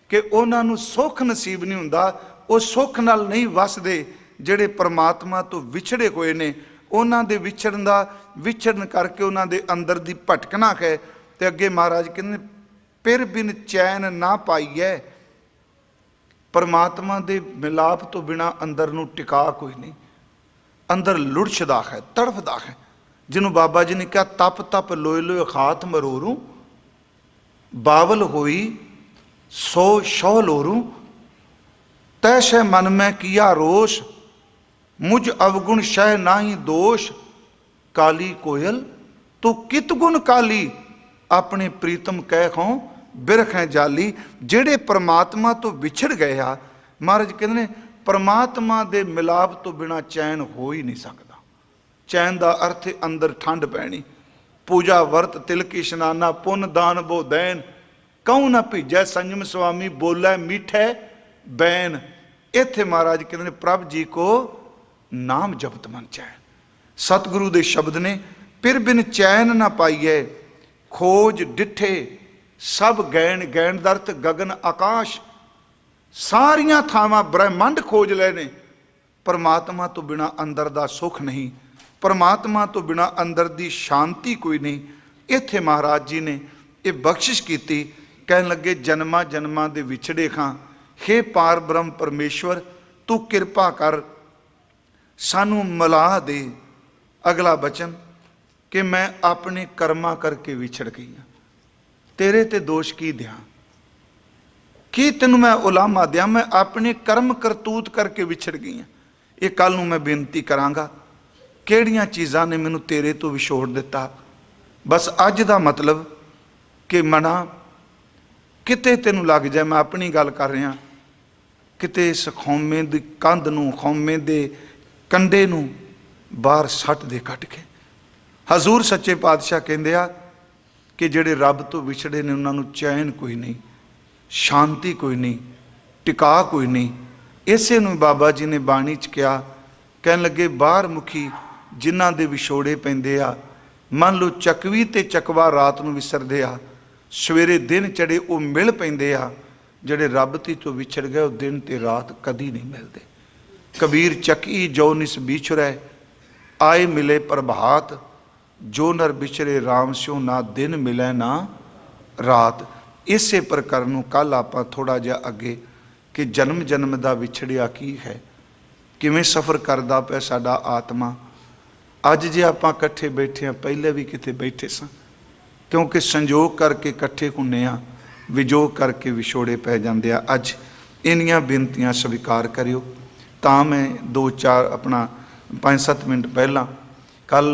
कि उन्होंने सुख नसीब नहीं हुंदा, वो सुख नाल नहीं वसदे जेड़े परमात्मा तो विछड़े हुए ने। उन्हों दे विछड़न दा, विछड़न करके उन्हों दे अंदर दी भटकना है। ते अगे महाराज कहते फिर बिन चैन ना पाईए, परमात्मा दे मिलाप तो बिना अंदर नूं टिका कोई नहीं, अंदर लुड़छदा है, तड़फदा है। जिन्हों बाबा जी ने कहा, तप तप लोए लोए खात मरोरू, बावल होई सो शौ लोरू, तैसे मन में किया रोष, मुझ अवगुण शह नाही दोष, काली कोयल तो कित गुण काली, अपने प्रीतम कह खो बिरख है जाली। जेड़े परमात्मा तो विछड़ गए आ, महाराज कहते हैं परमात्मा दे मिलाप तो बिना चैन हो ही नहीं सकता। चैन का अर्थ अंदर ठंड पैनी, पूजा वर्त तिलक इशनाना, पुन दान बो दैन, कहूँ ना भीजै संयम स्वामी, बोलै मीठे बैन। इत्थे महाराज कहते हैं प्रभ जी को नाम जपत मन चैन। सतगुरु दे शब्द ने, फिर बिन चैन ना पाईए, खोज डिठे सब गैन, गैन दर्थ गगन आकाश, सारियां थावां ब्रह्मंड खोज लेने, परमात्मा तो बिना अंदर दा सुख नहीं, परमात्मा तो बिना अंदर दी शांति कोई नहीं। इत्थे महाराज जी ने ये बख्शिश की, कहन लगे जन्मां जन्मां दे विछड़े खां, हे पार ब्रह्म परमेश्वर तू किरपा कर, सानू मिला दे। अगला बचन कि मैं अपने कर्मा करके विछड़ गई हाँ, तेरे ते दोष की दियां, कि तेनू मैं उलामा दियां, मैं अपने कर्म करतूत करके विछड़ गई हाँ। ये कल नूं मैं बेनती करांगा किहड़ियां चीज़ां ने मैनू तेरे तो विछोड़ दिता। बस अज दा मतलब कि मना किते तेनू लग जाए, मैं अपनी गल कर रहा, किते इस खौमे दी कंध नूं, खौमे दे कंडे नूं बाहर सट दे कट के। हजूर सच्चे पातशाह कहंदे आ कि जिहड़े रब तो विछड़े ने उन्हां नूं चैन कोई नहीं, शांति कोई नहीं, टिका कोई नहीं। इसे नूं बाबा जी ने बाणी च कहा, कहन लगे बाहर मुखी जिन्हां दे विछोड़े पैंदे आ, मन लो चकवी ते चकवा रात नूं विसरदे आ, सवेरे दिन चढ़े वो मिल पैंदे आ। जिहड़े रब ती तो विछड़ गए वो दिन ते रात कदी नहीं मिलते। कबीर चकी जो निस बिछुरै, आए मिले प्रभात, जो नर बिछड़े राम स्यों, ना दिन मिले ना रात। इसे प्रकार नूं कल आपां थोड़ा जिहा अगे कि जन्म जन्म दा विछड़िया की है, किवें सफ़र करदा पिया साडा आत्मा। अज जे आपां इकट्ठे बैठे हैं, पहले भी किते बैठे सां, क्योंकि संजोग करके इकट्ठे हुंदे आ, विजोग करके विछोड़े पै जांदे आ। अज इन्नियां बेनतियां स्वीकार करियो। तां मैं 2-4 अपना 5-7 मिनट पहला कल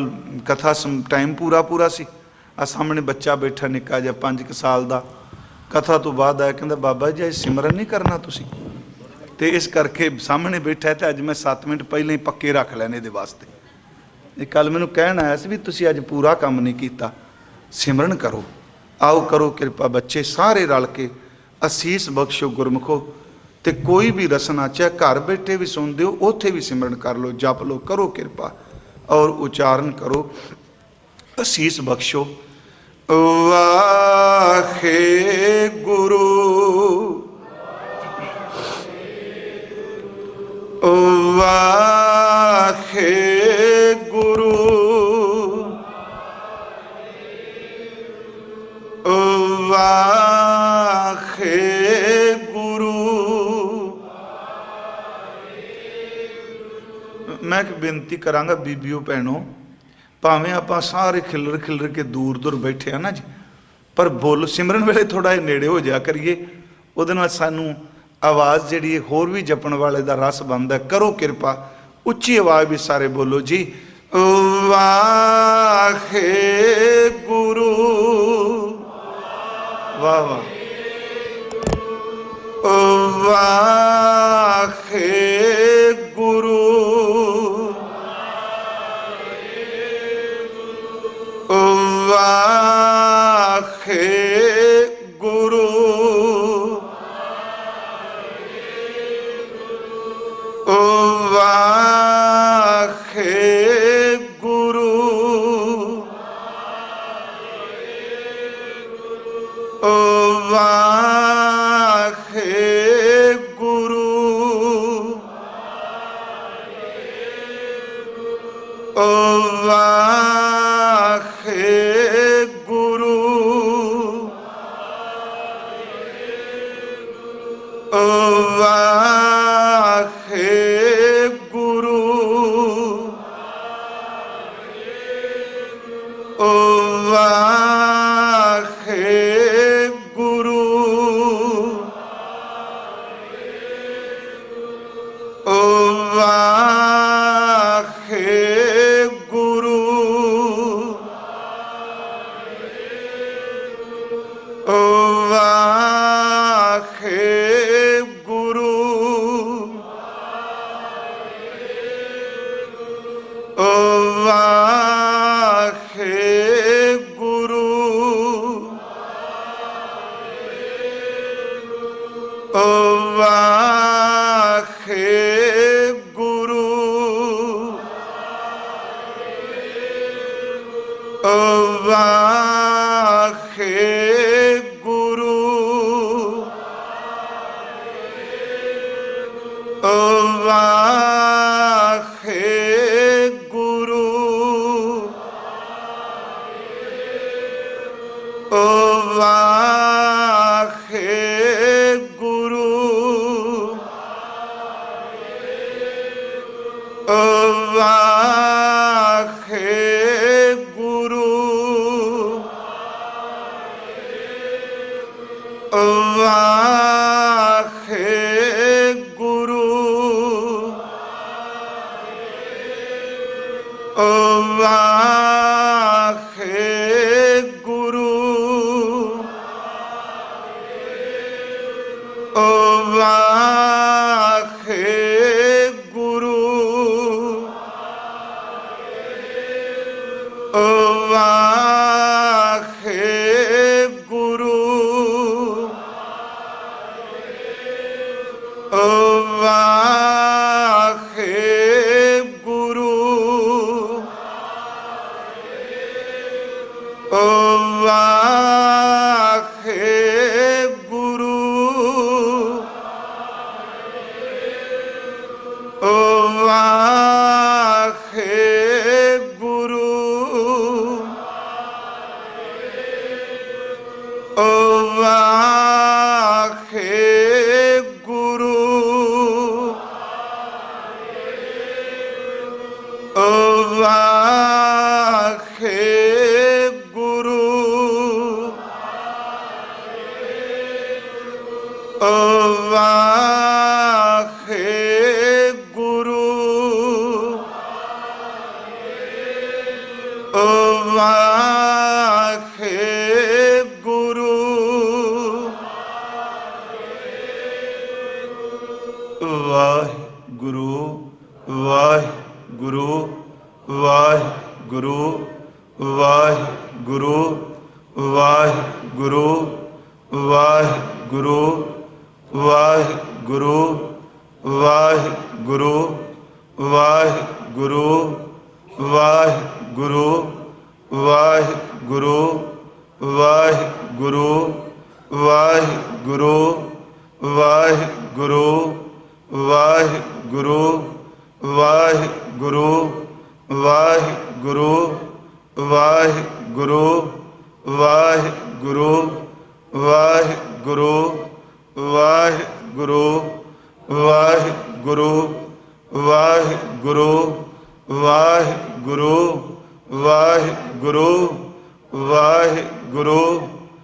कथा टाइम पूरा सी, आ सामने बच्चा बैठा निक्का जिहा 5 साल का, कथा तो बाद आया कहंदा बाबा जी अज सिमरन नहीं करना तुसीं, ते इस करके सामने बैठा है। तो अज मैं 7 मिनट पहले ही पक्के रख लैने इहदे वास्ते। कल मैनूं कहण आया सी भी तुसीं अज पूरा काम नहीं कीता, सिमरन करो, आओ करो किरपा बच्चे सारे रल के, असीस बख्शो गुरमुखो। ते कोई भी रसना चाहे घर बैठे भी सुनते हो, उत्थे भी सिमरन कर लो, जप लो, करो किरपा और उच्चारण करो, असीस बख्शो। वाहे गुरु वाहे गुरु वाहे गुरु। मैं एक बेनती करांगा बीबियों भैनों, भावें आपां सारे खिलर के दूर दूर बैठे हैं ना जी, पर बोलो सिमरन वेले थोड़ा जिहा नेड़े हो जा करिए, उहदे नाल सानूं आवाज़ जिहड़ी होर भी जपण वाले दा रस बनदा। करो किरपा, उच्ची आवाज़ भी सारे बोलो जी। वाहे गुरु, वाह वाह, वाहे गुरु, वाहे गुरु, वाहे गुरु, वाहे गुरु, वाहे गुरु, वाहे गुरु, वाहे गुरु, वाहे गुरु, वाहे गुरु, वाहे गुरु, वाहे गुरु,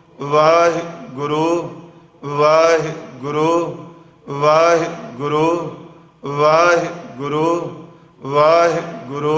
ਵਾਹਿਗੁਰੂ ਵਾਹਿਗੁਰੂ ਵਾਹਿਗੁਰੂ ਵਾਹਿਗੁਰੂ ਵਾਹਿਗੁਰੂ ਵਾਹਿਗੁਰੂ